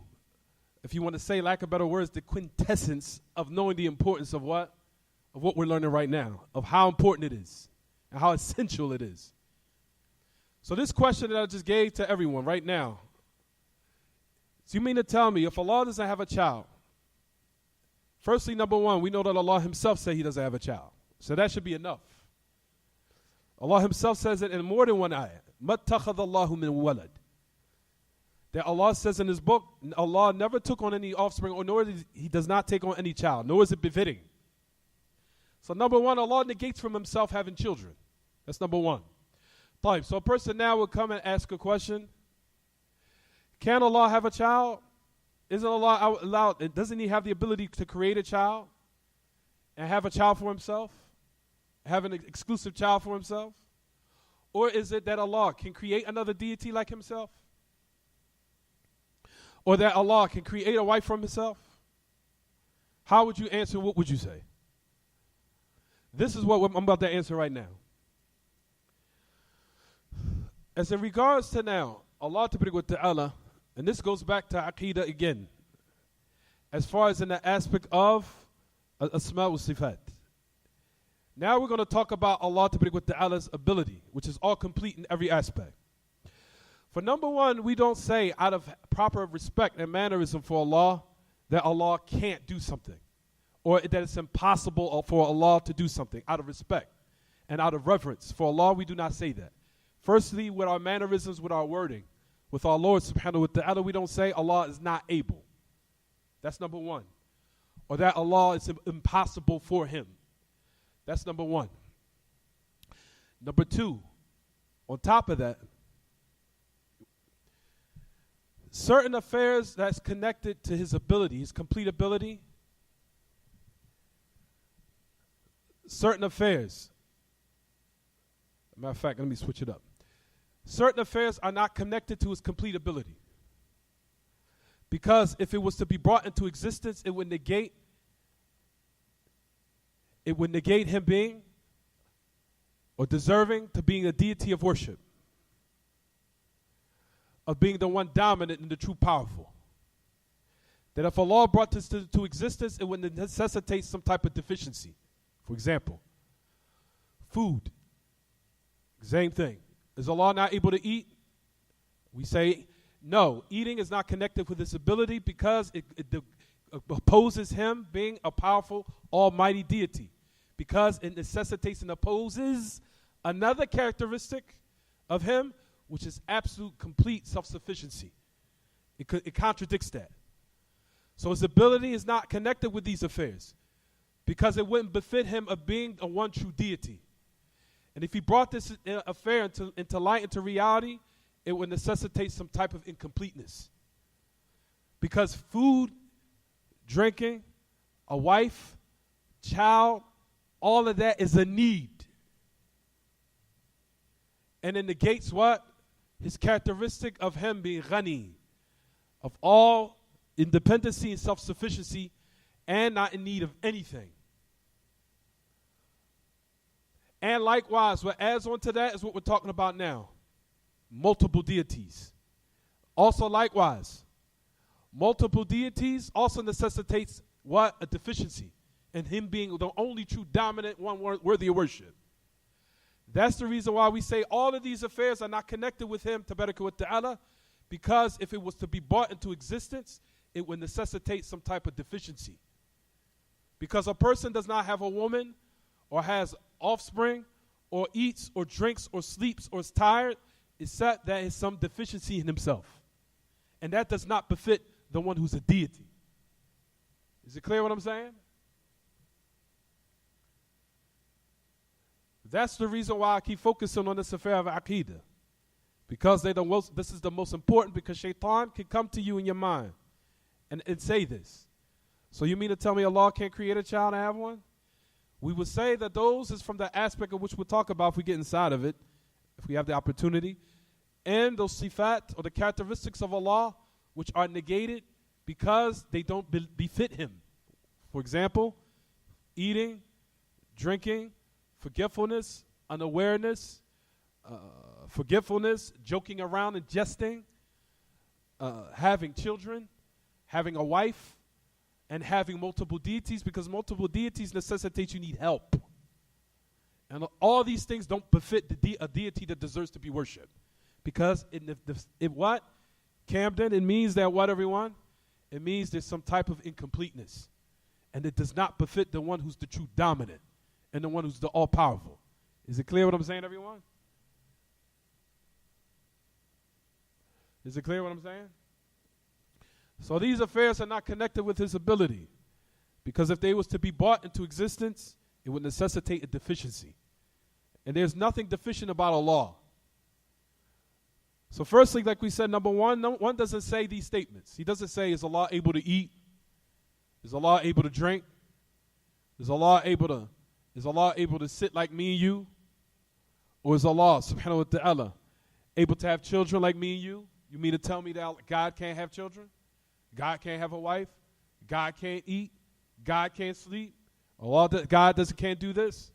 if you want to say, lack of better words, the quintessence of knowing the importance of what? Of what we're learning right now, of how important it is, and how essential it is. So this question that I just gave to everyone right now, so you mean to tell me if Allah doesn't have a child, firstly, number one, we know that Allah himself said he doesn't have a child. So that should be enough. Allah himself says it in more than one ayah. مَتَّخَذَ اللَّهُ مِنْ وَلَدٍ. That Allah says in his book, Allah never took on any offspring, or nor he does not take on any child, nor is it befitting. So number one, Allah negates from himself having children. That's number one. So a person now would come and ask a question. Can Allah have a child? Isn't Allah allowed, doesn't he have the ability to create a child and have a child for himself? Have an exclusive child for himself? Or is it that Allah can create another deity like himself? Or that Allah can create a wife from himself? How would you answer? What would you say? This is what I'm about to answer right now. As in regards to now, Allah Ta'ala, and this goes back to Aqidah again, as far as in the aspect of Asma wa Sifat. Now we're going to talk about Allah Ta'ala's ability, which is all complete in every aspect. For number one, we don't say out of proper respect and mannerism for Allah that Allah can't do something, or that it's impossible for Allah to do something out of respect and out of reverence. For Allah, we do not say that. Firstly, with our mannerisms, with our wording, with our Lord subhanahu wa ta'ala, we don't say Allah is not able. That's number one. Or that Allah is impossible for him. That's number one. Number two, on top of that, certain affairs that's connected to his ability, his complete ability, certain affairs, matter of fact, let me switch it up. Certain affairs are not connected to his complete ability. Because if it was to be brought into existence, it would negate it would negate him being or deserving to being a deity of worship, of being the one dominant and the true powerful. That if Allah brought this to existence, it would necessitate some type of deficiency. For example, food, same thing. Is Allah not able to eat? We say, no, eating is not connected with his ability because it opposes him being a powerful, almighty deity. Because it necessitates and opposes another characteristic of him, which is absolute, complete self-sufficiency. It contradicts that. So his ability is not connected with these affairs because it wouldn't befit him of being a one true deity. And if he brought this affair into light, into reality, it would necessitate some type of incompleteness. Because food, drinking, a wife, child, all of that is a need. And it negates what? His characteristic of him being ghani, of all independency and self-sufficiency, and not in need of anything. And likewise, what adds on to that is what we're talking about now. Multiple deities. Also likewise, multiple deities also necessitates what? A deficiency. And him being the only true dominant one worthy of worship. That's the reason why we say all of these affairs are not connected with him, tabaraka wa ta'ala, because if it was to be brought into existence, it would necessitate some type of deficiency. Because a person does not have a woman or has offspring or eats or drinks or sleeps or is tired, except that is some deficiency in himself. And that does not befit the one who's a deity. Is it clear what I'm saying? That's the reason why I keep focusing on this affair of Aqidah. Because this is the most important, because shaitan can come to you in your mind and say this. So you mean to tell me Allah can't create a child and have one? We would say that those is from the aspect of which we'll talk about if we get inside of it, if we have the opportunity. And those sifat, or the characteristics of Allah, which are negated because they don't befit him. For example, eating, drinking, forgetfulness, unawareness, forgetfulness, joking around and jesting, having children, having a wife, and having multiple deities, because multiple deities necessitate you need help. And all these things don't befit a deity that deserves to be worshipped. Because it what? Camden, it means that what, everyone? It means there's some type of incompleteness. And it does not befit the one who's the true dominant and the one who's the all-powerful. Is it clear what I'm saying, everyone? Is it clear what I'm saying? So these affairs are not connected with his ability, because if they was to be brought into existence, it would necessitate a deficiency. And there's nothing deficient about Allah. So firstly, like we said, number one, one doesn't say these statements. He doesn't say, is Allah able to eat? Is Allah able to drink? Is Allah able to sit like me and you? Or is Allah subhanahu wa ta'ala able to have children like me and you? You mean to tell me that God can't have children? God can't have a wife? God can't eat? God can't sleep? God can't do this?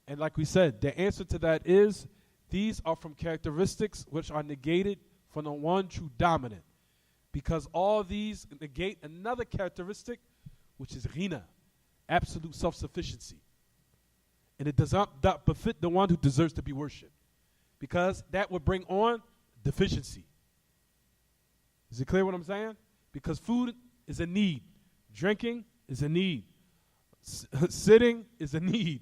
And like we said, the answer to that is these are from characteristics which are negated from the one true dominant. Because all these negate another characteristic, which is ghina, absolute self-sufficiency. And it does not befit the one who deserves to be worshipped, because that would bring on deficiency. Is it clear what I'm saying? Because food is a need. Drinking is a need. Sitting is a need.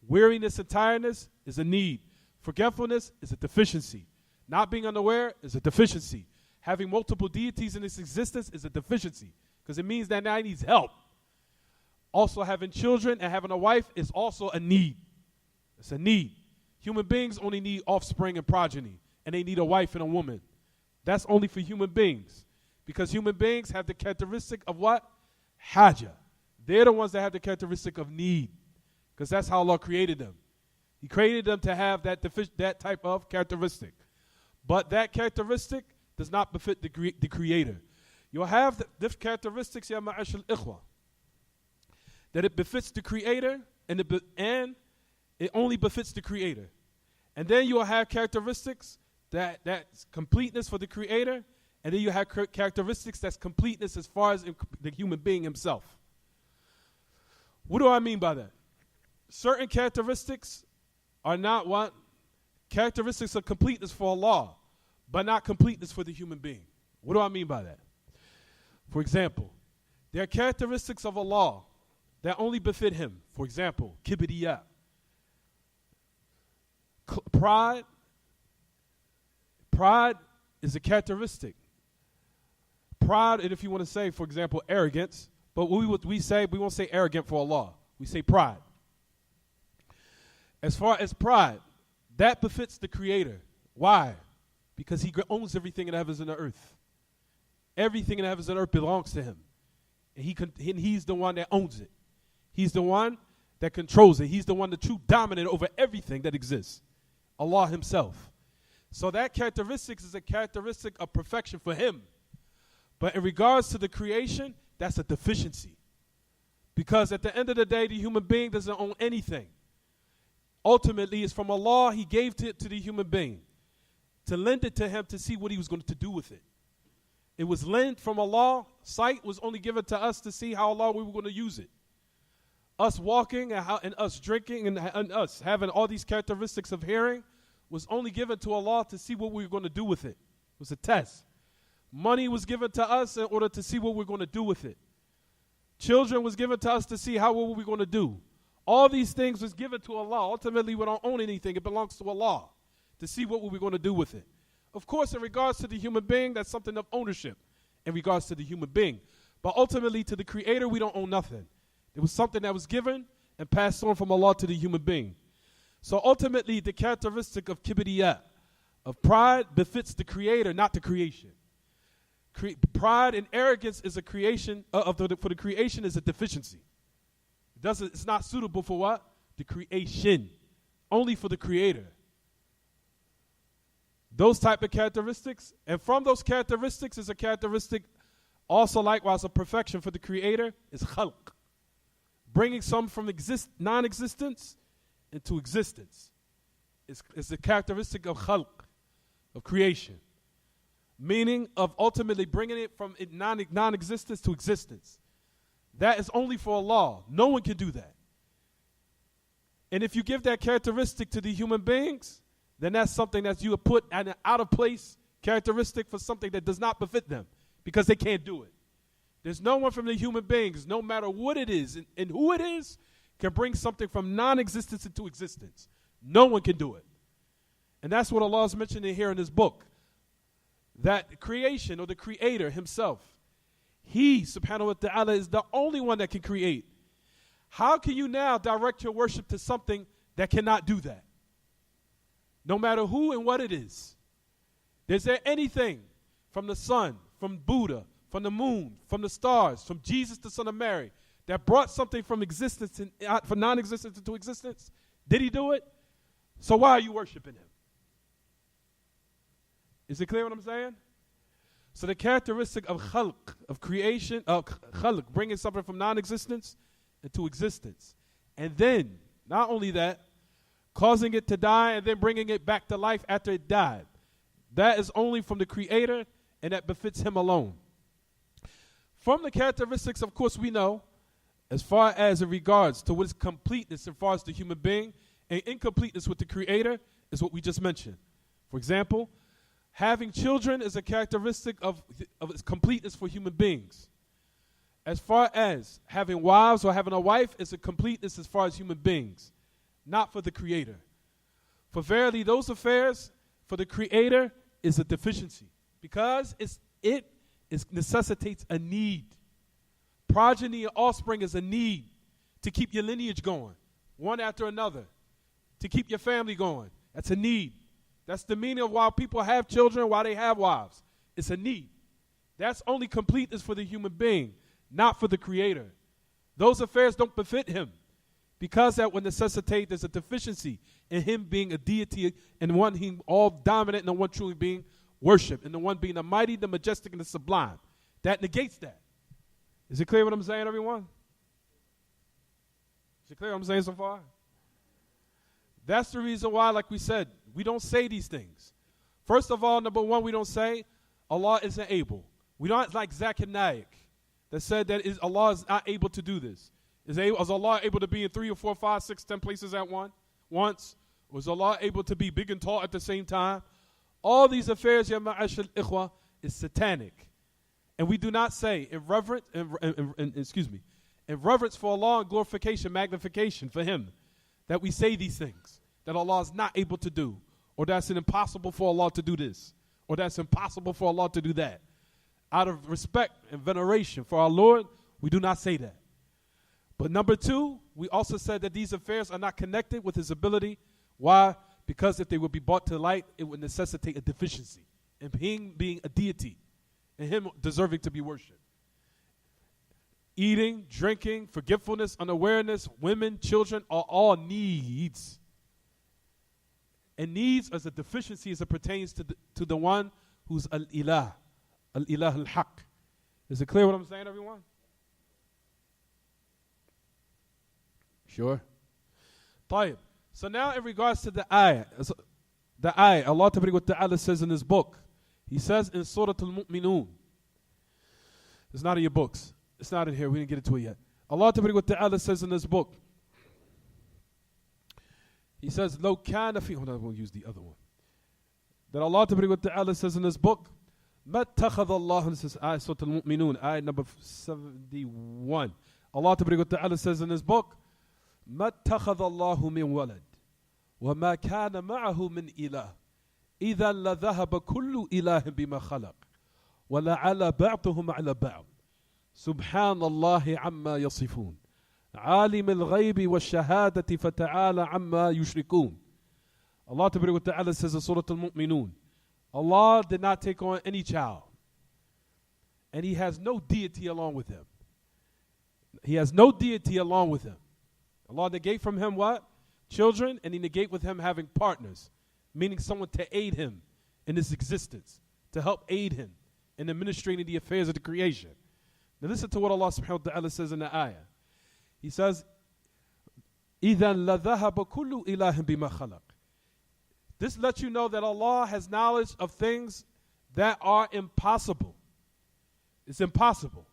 Weariness and tiredness is a need. Forgetfulness is a deficiency. Not being unaware is a deficiency. Having multiple deities in its existence is a deficiency, because it means that now he needs help. Also, having children and having a wife is also a need. It's a need. Human beings only need offspring and progeny, and they need a wife and a woman. That's only for human beings, because human beings have the characteristic of what? Haja. They're the ones that have the characteristic of need, because that's how Allah created them. He created them to have that type of characteristic. But that characteristic does not befit the Creator. You'll have this characteristics, ya ma'ashal ikhwa, that it befits the Creator, and it only befits the Creator. And then you will have characteristics that's completeness for the Creator, and then you have characteristics that's completeness as far as the human being himself. What do I mean by that? Certain characteristics are not what? Characteristics of completeness for Allah, but not completeness for the human being. What do I mean by that? For example, there are characteristics of Allah that only befit Him. For example, kibriya, pride. Pride is a characteristic. Pride, and if you want to say, for example, arrogance, but we won't say arrogant for Allah. We say pride. As far as pride, that befits the Creator. Why? Because He owns everything in the heavens and the earth. Everything in the heavens and earth belongs to Him. And He's the one that owns it. He's the one that controls it. He's the one, the true dominant over everything that exists. Allah Himself. So that characteristic is a characteristic of perfection for Him. But in regards to the creation, that's a deficiency. Because at the end of the day, the human being doesn't own anything. Ultimately, it's from Allah. He gave it to the human being to lend it to him to see what he was going to do with it. It was lent from Allah. Sight was only given to us to see how Allah we were going to use it. Us walking and us drinking and us having all these characteristics of hearing was only given to Allah to see what we were going to do with it. It was a test. Money was given to us in order to see what we're going to do with it. Children was given to us to see what we're going to do. All these things was given to Allah. Ultimately, we don't own anything. It belongs to Allah to see what we're going to do with it. Of course, in regards to the human being, that's something of ownership in regards to the human being. But ultimately, to the Creator, we don't own nothing. It was something that was given and passed on from Allah to the human being. So ultimately, the characteristic of kibriya, of pride, befits the Creator, not the creation. Pride and arrogance is a creation for the creation is a deficiency. It's not suitable for what? The creation. Only for the Creator. Those type of characteristics, and from those characteristics is a characteristic also likewise of perfection for the Creator is khalq. Bringing some from non-existence into existence. It's a characteristic of khalq, of creation. Meaning of ultimately bringing it from non-existence to existence. That is only for Allah. No one can do that. And if you give that characteristic to the human beings, then that's something that you have put an out-of-place characteristic for something that does not befit them because they can't do it. There's no one from the human beings, no matter what it is and who it is, can bring something from non-existence into existence. No one can do it. And that's what Allah is mentioning here in this book. That creation or the Creator Himself, He, subhanahu wa ta'ala, is the only one that can create. How can you now direct your worship to something that cannot do that? No matter who and what it is. Is there anything from the sun, from Buddha, from the moon, from the stars, from Jesus the Son of Mary, that brought something from existence from non-existence into existence? Did He do it? So why are you worshiping Him? Is it clear what I'm saying? So the characteristic of khalq, of creation, of khalq, bringing something from non-existence into existence. And then, not only that, causing it to die and then bringing it back to life after it died. That is only from the Creator, and that befits Him alone. From the characteristics, of course, we know, as far as in regards to what is completeness as far as the human being, and incompleteness with the Creator is what we just mentioned. For example, having children is a characteristic of its completeness for human beings. As far as having wives or having a wife is a completeness as far as human beings, not for the Creator. For verily those affairs for the Creator is a deficiency because it necessitates a need. Progeny and offspring is a need to keep your lineage going, one after another, to keep your family going. That's a need. That's the meaning of why people have children, why they have wives. It's a need. That's only completeness for the human being, not for the Creator. Those affairs don't befit Him because that would necessitate there's a deficiency in Him being a deity and one He all dominant and the one truly being worshipped and the one being the mighty, the majestic, and the sublime. That negates that. Is it clear what I'm saying, everyone? Is it clear what I'm saying so far? That's the reason why, like we said, we don't say these things. First of all, number one, we don't say Allah isn't able. We don't like Zakir Naik that said that Allah is not able to do this. Is Allah able to be in 3 or 4, 5, 6, 10 places at once? Was Allah able to be big and tall at the same time? All these affairs, ya ma'ashal ikhwa, is satanic. And we do not say in reverence for Allah and glorification, magnification for Him, that we say these things, that Allah is not able to do, or that's impossible for Allah to do this, or that's impossible for Allah to do that. Out of respect and veneration for our Lord, we do not say that. But number two, we also said that these affairs are not connected with His ability. Why? Because if they would be brought to light, it would necessitate a deficiency in Him being a deity and Him deserving to be worshipped. Eating, drinking, forgetfulness, unawareness, women, children are all needs. And needs as a deficiency as it pertains to the one who's al-ilah, al-ilah al-haq. Is it clear what I'm saying, everyone? Sure? طيب. So now in regards to the ayah, Allah Ta'ala says in His book, He says in Surah Al-Mu'minun, it's not in your books, it's not in here, we didn't get into it yet. Allah Ta'ala says in His book, He says, لو كان في, hold on, we'll use the other one. That Allah Ta'ala says in His book, ما اتخذ الله, this is ayah Surah Al-Mu'minun, ayah number 71. Allah Ta'ala says in His book, ما اتخذ الله من ولد وما كان معه من إله إذا لذهب كل إله بما خلق ولعلى بعضهم على بعض سبحان الله عما يصفون عالم الغيب والشهادة فتعالى عما يشركون. Allah Ta'ala says in Surah Al-Mu'minun, Allah did not take on any child, and He has no deity along with Him. He has no deity along with Him. Allah negate from Him what? Children, and He negate with Him having partners, meaning someone to aid Him in His existence, to help aid Him in administrating the affairs of the creation. Now listen to what Allah subhanahu wa ta'ala says in the ayah. He says, إِذَا لَذَهَبَ كُلُّ إِلَهٍ بِمَا خَلَقٍ. This lets you know that Allah has knowledge of things that are impossible. It's impossible.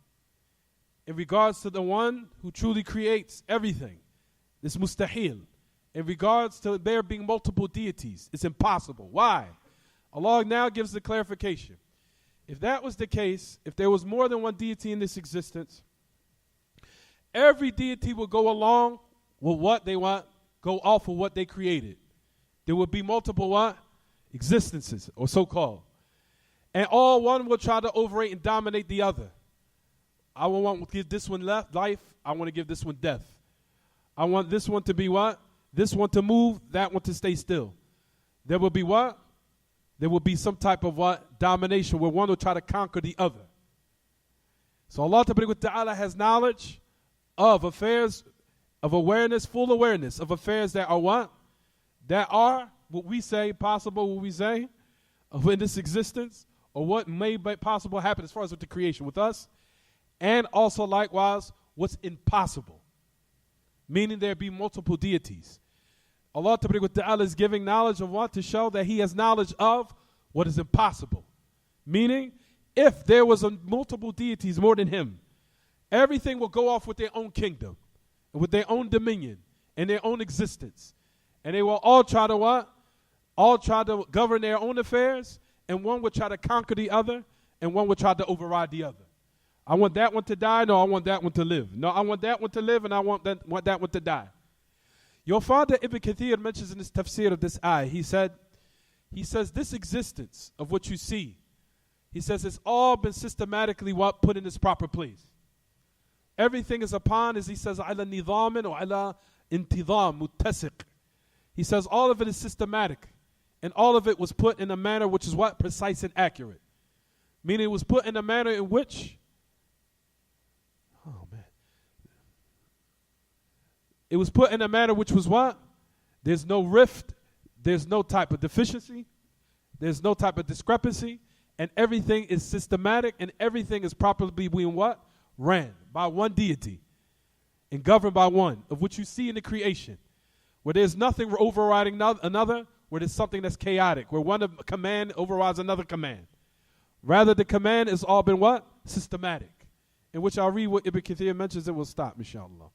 In regards to the one who truly creates everything, it's mustahil. In regards to there being multiple deities, it's impossible. Why? Allah now gives the clarification. If that was the case, if there was more than one deity in this existence, every deity will go along with what they want, go off of what they created. There would be multiple what? Existences, or so-called. And all one will try to overrate and dominate the other. I will want to give this one life, I want to give this one death. I want this one to be what? This one to move, that one to stay still. There will be what? There will be some type of what? Domination where one will try to conquer the other. So Allah Ta'ala has knowledge of affairs, of awareness, full awareness of affairs that are what? That are what we say possible, what we say in this existence, or what may be possible happen as far as with the creation with us, and also likewise what's impossible. Meaning there be multiple deities. Allah Ta'ala is giving knowledge of what? To show that He has knowledge of what is impossible. Meaning, if there was multiple deities more than Him, everything will go off with their own kingdom, and with their own dominion, and their own existence. And they will all try to what? All try to govern their own affairs, and one will try to conquer the other, and one will try to override the other. I want that one to die. No, I want that one to live. No, I want that one to live, and I want that one to die. Your father Ibn Kathir mentions in his tafsir of this ayah, he says this existence of what you see, he says it's all been systematically what put in its proper place. Everything is upon, as he says, ala nidamin or ala intidam muttasiq. He says all of it is systematic, and all of it was put in a manner which is what? Precise and accurate. Meaning it was put in a manner in which, it was put in a manner which was what? There's no rift, there's no type of deficiency, there's no type of discrepancy, and everything is systematic, and everything is properly being what? Ran by one deity. and governed by one, of which you see in the creation, where there's nothing overriding another, where there's something that's chaotic, where one command overrides another command. Rather, the command has all been what? Systematic. In which I'll read what Ibn Kathir mentions and we'll stop, inshallah.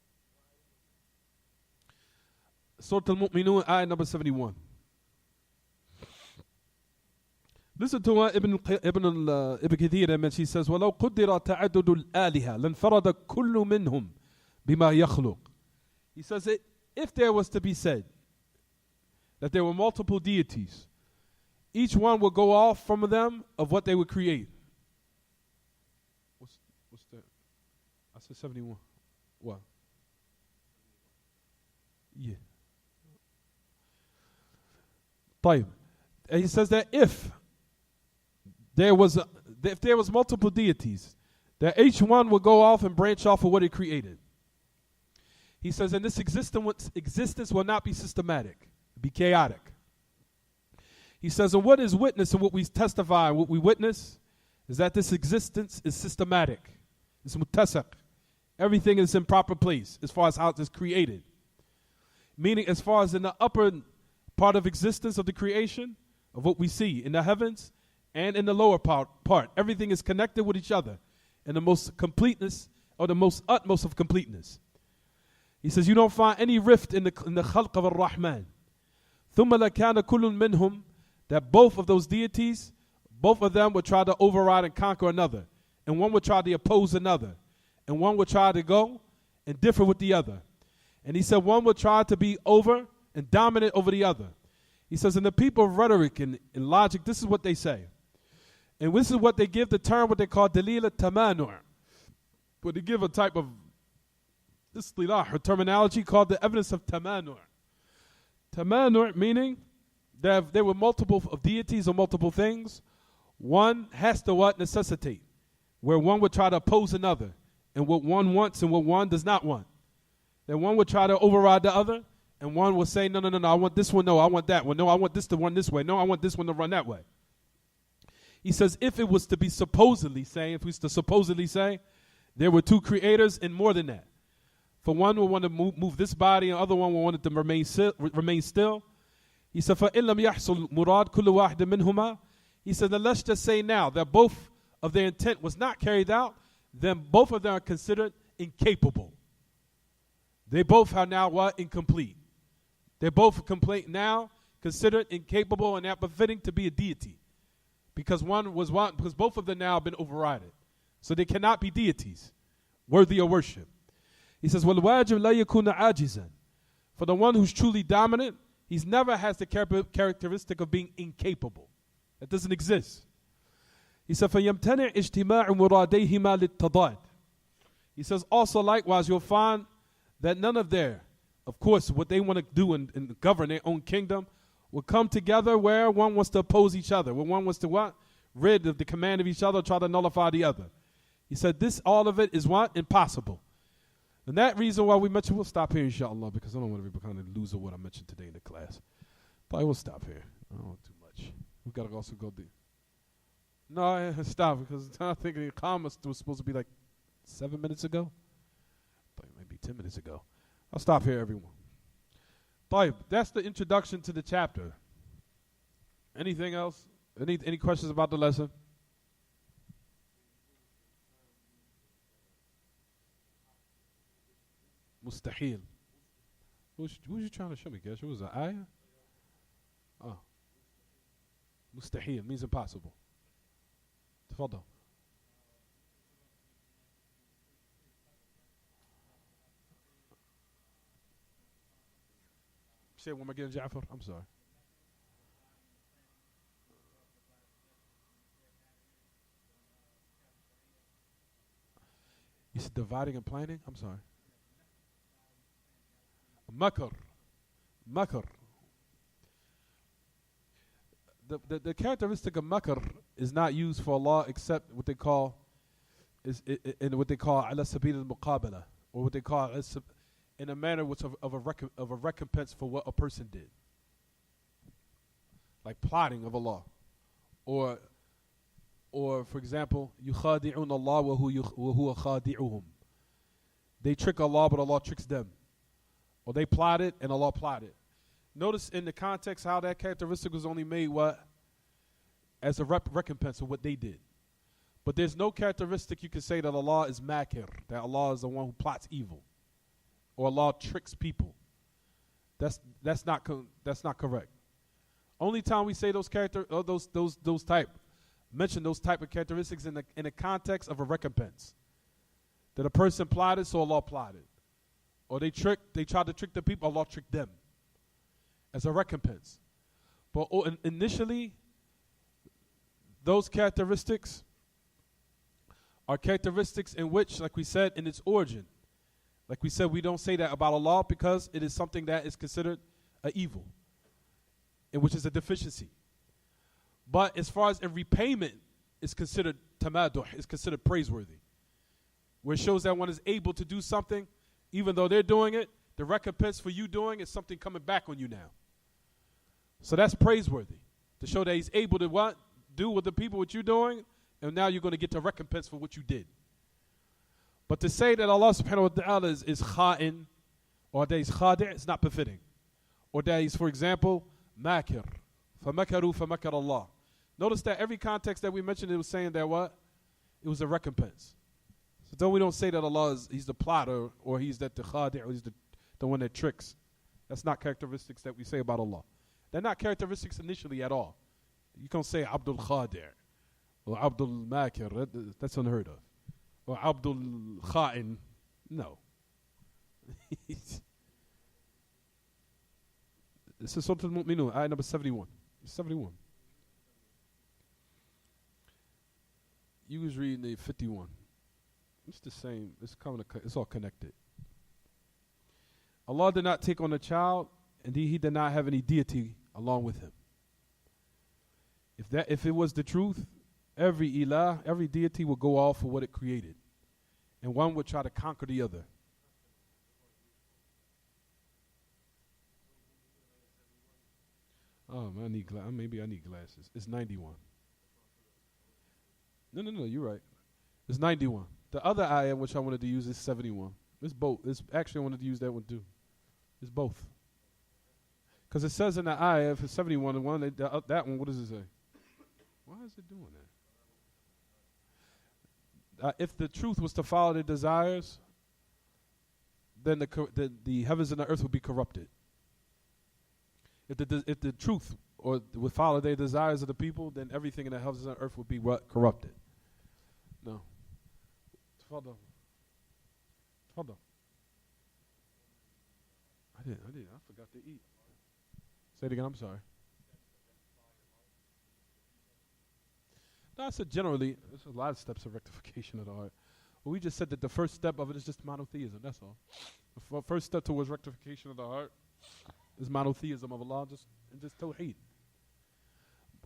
Surah Al-Mu'minun, ayah number 71. Listen to what Ibn Kathir mentions. He says, وَلَوْ قُدِّرَ تَعَدُّدُ الْآلِهَةِ لَنْفَرَدَ كُلُّ مِنْهُمْ بِمَا يَخْلُقُ. He says, if there was to be said that there were multiple deities, each one will go off from them of what they would create. What's that? I said 71. What? Yeah. طيب. And he says that if there was multiple deities, that each one will go off and branch off of what it created. He says, and this existence will not be systematic, be chaotic. He says, and what is witness and what we testify, what we witness, is that this existence is systematic. It's mutasaq. Everything is in proper place as far as how it is created. Meaning, as far as in the upper part of existence of the creation, of what we see in the heavens and in the lower part, everything is connected with each other in the most completeness or the most utmost of completeness. He says, you don't find any rift in the khalq of Ar-Rahman. ثُمَّ لَكَانَ كُلٌّ مِّنْهُمْ, that both of those deities, both of them would try to override and conquer another. And one would try to oppose another. And one would try to go and differ with the other. And he said one would try to be over and dominant over the other. He says, and the people of rhetoric and logic, this is what they say. And this is what they give the term, what they call dalil al-tamanu'. But they give a type of istilah or terminology called the evidence of tamanu'. Tamanu' meaning that if there were multiple of deities or multiple things, one has to what? Necessitate. Where one would try to oppose another. And what one wants and what one does not want. Then one would try to override the other. And one will say, no, I want this one, no, I want that one. No, I want this to run this way. No, I want this one to run that way. He says if it was to be supposedly saying, if we was to supposedly say, there were two creators and more than that. For one will want to move this body and the other one will want it to remain still. He said, فَإِن لَمْ يَحْصُلْ مُرَادْ كُلُّ وَاحْدٍ مِّنْهُمَا. He said, then let's just say now that both of their intent was not carried out, then both of them are considered incapable. They both are now what? Incomplete. They're both now considered incapable and not befitting to be a deity. Because both of them now have been overridden. So they cannot be deities worthy of worship. He says, وَالْوَاجِبْ لَا يَكُونَ عَاجِزًا. For the one who's truly dominant, he's never has the characteristic of being incapable. That doesn't exist. He said, فَيَمْتَنِعْ اجْتِمَاعُ مُرَادَيْهِمَا لِلتَّضَادِ. He says, also likewise, you'll find that none of of course, what they want to do and govern their own kingdom will come together where one wants to oppose each other, where one wants to what? Rid of the command of each other, try to nullify the other. He said all of it is what? Impossible. And that reason why we mentioned, we'll stop here inshallah, because I don't want to be kind of lose what I mentioned today in the class. But I will stop here. I don't want too much. We've got to also go deep. No, stop, because I think the comments was supposed to be like 7 minutes ago. But maybe 10 minutes ago. I'll stop here, everyone. That's the introduction to the chapter. Anything else? Any questions about the lesson? Mustahil. What was you trying to show me, Gesh? What was the ayah? Oh. Mustahil means impossible. تفضل. Say it one more again, Ja'far. I'm sorry. You said dividing and planning? I'm sorry. Makr. The characteristic of makr is not used for Allah except what they call ala sabil al-muqabala, or what they call in a manner which of a recompense for what a person did, like plotting of Allah, or for example, yukhadi'un Allah wa huwa khadi'uhum. they trick Allah, but Allah tricks them. Or they plotted and Allah plotted. Notice in the context how that characteristic was only made what? As a recompense of what they did. But there's no characteristic you can say that Allah is makir, that Allah is the one who plots evil, or Allah tricks people. That's not correct. Only time we say those mention those type of characteristics in the context of a recompense. That a person plotted, so Allah plotted. Or they tried to trick the people, Allah tricked them. As a recompense. But initially, those characteristics are characteristics in which, like we said, in its origin. Like we said, we don't say that about Allah because it is something that is considered an evil, and which is a deficiency. But as far as in repayment, it's considered tamaduh, it's considered praiseworthy. Where it shows that one is able to do something, even though they're doing it, the recompense for you doing is something coming back on you now. So that's praiseworthy. To show that he's able to what? Do with the people what you're doing, and now you're going to get the recompense for what you did. But to say that Allah subhanahu wa ta'ala is kha'in, or that he's khadi', it's not befitting. Or that he's, for example, makir. فَمَكَرُوا فَمَكَرَ Allah. Notice that every context that we mentioned, it was saying that what? It was a recompense. So though we don't say that Allah he's the plotter, or he's that the khadi', or he's the one that tricks. That's not characteristics that we say about Allah. They're not characteristics initially at all. You can't say Abdul Khadi' or Abdul Makir. That's unheard of. Or Abdul Kha'in. No. This is Surah Al-Mu'minun, ayah number 71. 71. You was reading the 51. It's the same. It's all connected. Allah did not take on a child, and he did not have any deity along with him. If it was the truth, every ilah, every deity would go off for what it created, and one would try to conquer the other. Oh, man, maybe I need glasses. It's 91. No, you're right. It's 91. The other ayah which I wanted to use is 71. It's both. Actually, I wanted to use that one too. It's both. Because it says in the ayah, if it's 71, that one, what does it say? Why is it doing that? If the truth was to follow their desires, then the heavens and the earth would be corrupted. If the truth would follow their desires of the people, then everything in the heavens and the earth would be corrupted. No. Tafadal. I didn't. I forgot to eat. Say it again. I'm sorry. No, I said generally, there's a lot of steps of rectification of the heart. But we just said that the first step of it is just monotheism. That's all. The first step towards rectification of the heart is monotheism of Allah, just Tawheed.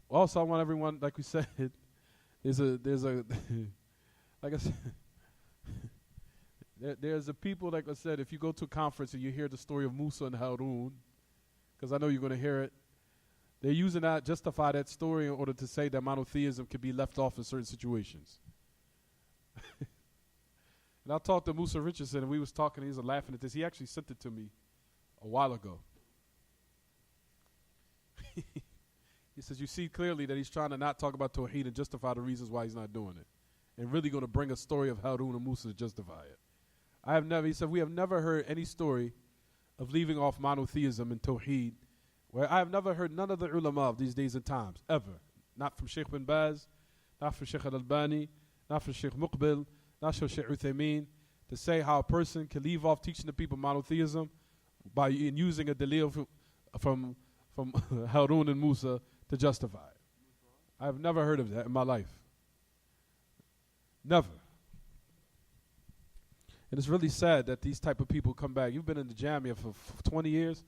Also, I want everyone, like we said, there's a like I said, there's a people, like I said, if you go to a conference and you hear the story of Musa and Harun, because I know you're going to hear it, they're using that, justify that story in order to say that monotheism can be left off in certain situations. And I talked to Musa Richardson, and we was talking, he was laughing at this. He actually sent it to me a while ago. He says, you see clearly that he's trying to not talk about Tawheed and justify the reasons why he's not doing it. And really going to bring a story of Harun and Musa to justify it. He said, we have never heard any story of leaving off monotheism and Tawheed, where I have never heard none of the ulama of these days and times, ever. Not from Sheikh bin Baz, not from Sheikh al-Albani, not from Sheikh Muqbil, not from Sheikh Uthaymeen, to say how a person can leave off teaching the people monotheism by using a dalil from Harun and Musa to justify it. I have never heard of that in my life. Never. And it's really sad that these type of people come back. You've been in the Jamia for 20 years.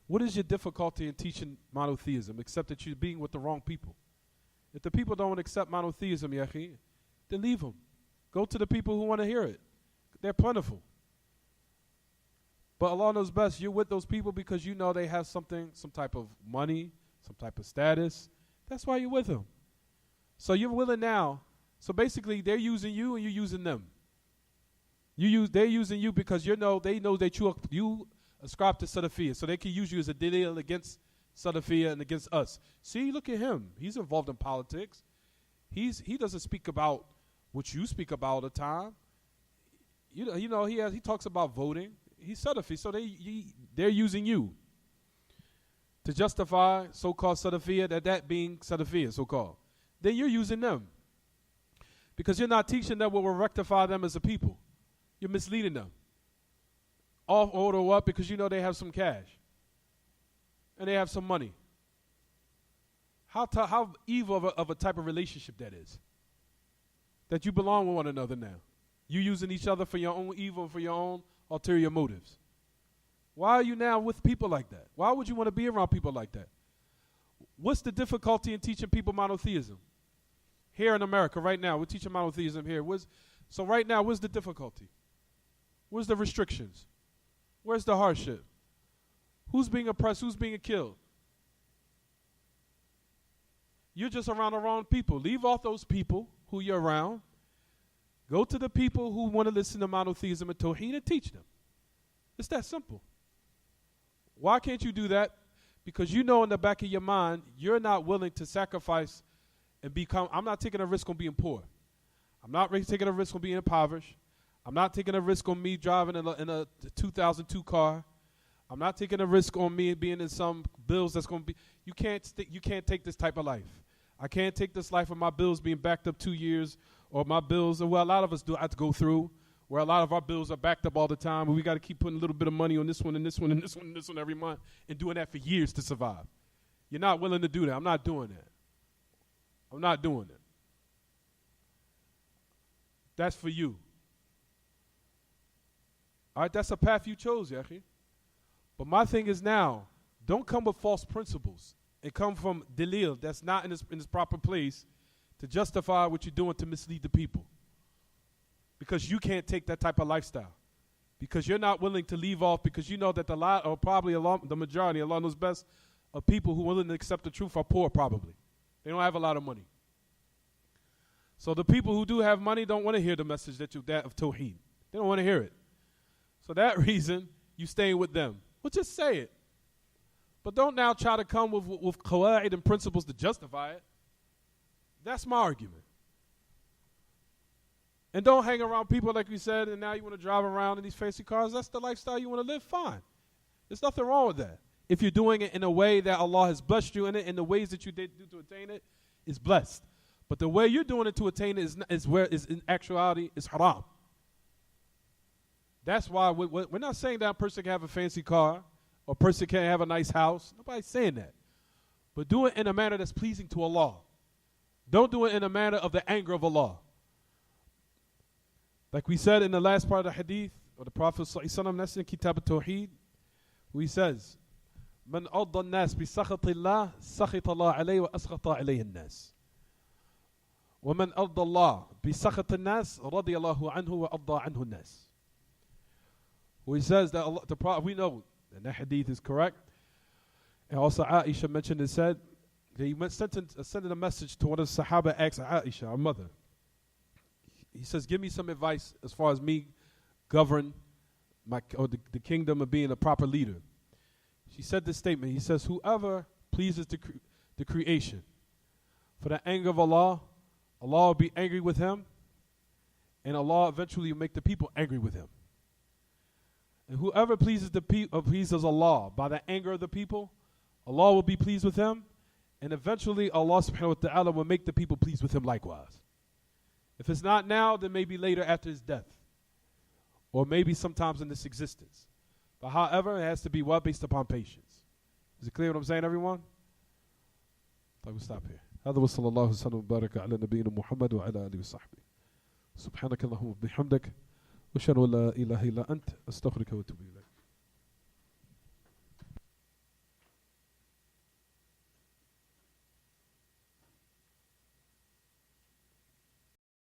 What is your difficulty in teaching monotheism, except that you're being with the wrong people? If the people don't accept monotheism, yahi, then leave them. Go to the people who want to hear it. They're plentiful. But Allah knows best. You're with those people because you know they have some type of money, some type of status. That's why you're with them. So you're willing now. So basically, they're using you and you're using them. They're using you because they know that you ascribe to Salafiyah, so they can use you as a dalil against Salafiyah and against us. See, look at him. He's involved in politics. He doesn't speak about what you speak about all the time. He talks about voting. He's Salafi, so they're using you to justify so-called Salafiyah, that being Salafiyah, so-called. Then you're using them because you're not teaching them what will rectify them as a people. You're misleading them. Off order what? Because they have some cash and they have some money. How evil of a type of relationship that is. That you belong with one another now. You using each other for your own evil, for your own ulterior motives. Why are you now with people like that? Why would you want to be around people like that? What's the difficulty in teaching people monotheism? Here in America right now, we're teaching monotheism here. So right now, where's the difficulty? Where's the restrictions? Where's the hardship? Who's being oppressed? Who's being killed? You're just around the wrong people. Leave off those people who you're around. Go to the people who want to listen to monotheism and Tawheed and teach them. It's that simple. Why can't you do that? Because in the back of your mind, you're not willing to sacrifice and I'm not taking a risk on being poor. I'm not taking a risk on being impoverished. I'm not taking a risk on me driving in a 2002 car. I'm not taking a risk on me being in some bills that's going to be. You can't take this type of life. I can't take this life of my bills being backed up 2 years, or my bills, well, a lot of us do have to go through, where a lot of our bills are backed up all the time, and we got to keep putting a little bit of money on this one and this one and this one and this one every month, and doing that for years to survive. You're not willing to do that. I'm not doing that. I'm not doing it. That's for you. All right, that's a path you chose, Yahi. But my thing is now, don't come with false principles and come from dalil that's not in its proper place to justify what you're doing to mislead the people. Because you can't take that type of lifestyle. Because you're not willing to leave off, because you know that the majority, Allah knows best, of people who are willing to accept the truth are poor probably. They don't have a lot of money. So the people who do have money don't want to hear the message that of Tawheed. They don't want to hear it. So that reason, you staying with them. Well, just say it. But don't now try to come with qawa'id and principles to justify it. That's my argument. And don't hang around people like we said, and now you want to drive around in these fancy cars. That's the lifestyle you want to live, fine. There's nothing wrong with that. If you're doing it in a way that Allah has blessed you in it, and the ways that you did do to attain it is blessed. But the way you're doing it to attain it is in actuality is haram. That's why we're not saying that a person can have a fancy car or a person can't have a nice house. Nobody's saying that. But do it in a manner that's pleasing to Allah. Don't do it in a manner of the anger of Allah. Like we said in the last part of the hadith, or the Prophet ﷺ, that's in Kitaab At-Tawheed, who he says, من أرضى الناس بسخط الله سخط الله عليه وأسخط عليه الناس ومن أرضى الله بسخط الناس رضي الله عنه وأرضى عنه الناس. Who he says that Allah, the Prophet, we know, and that hadith is correct. And also Aisha mentioned and said that he sent a message to one of the Sahaba, asked Aisha, our mother. He says, give me some advice as far as me govern the kingdom of being a proper leader. She said this statement. He says, whoever pleases the creation for the anger of Allah, Allah will be angry with him, and Allah eventually will make the people angry with him. And whoever pleases pleases Allah by the anger of the people, Allah will be pleased with him, and eventually Allah subhanahu wa ta'ala will make the people pleased with him likewise. If it's not now, then maybe later after his death, or maybe sometimes in this existence. But however, it has to be based upon patience. Is it clear what I'm saying, everyone? I will stop here. هذا وصلى الله وسلم وبارك على نبينا محمد وعلى آله وصحبه. سبحانك اللهم وبحمدك وأشهد أن لا إله إلا أنت أستغفرك وأتوب إليك.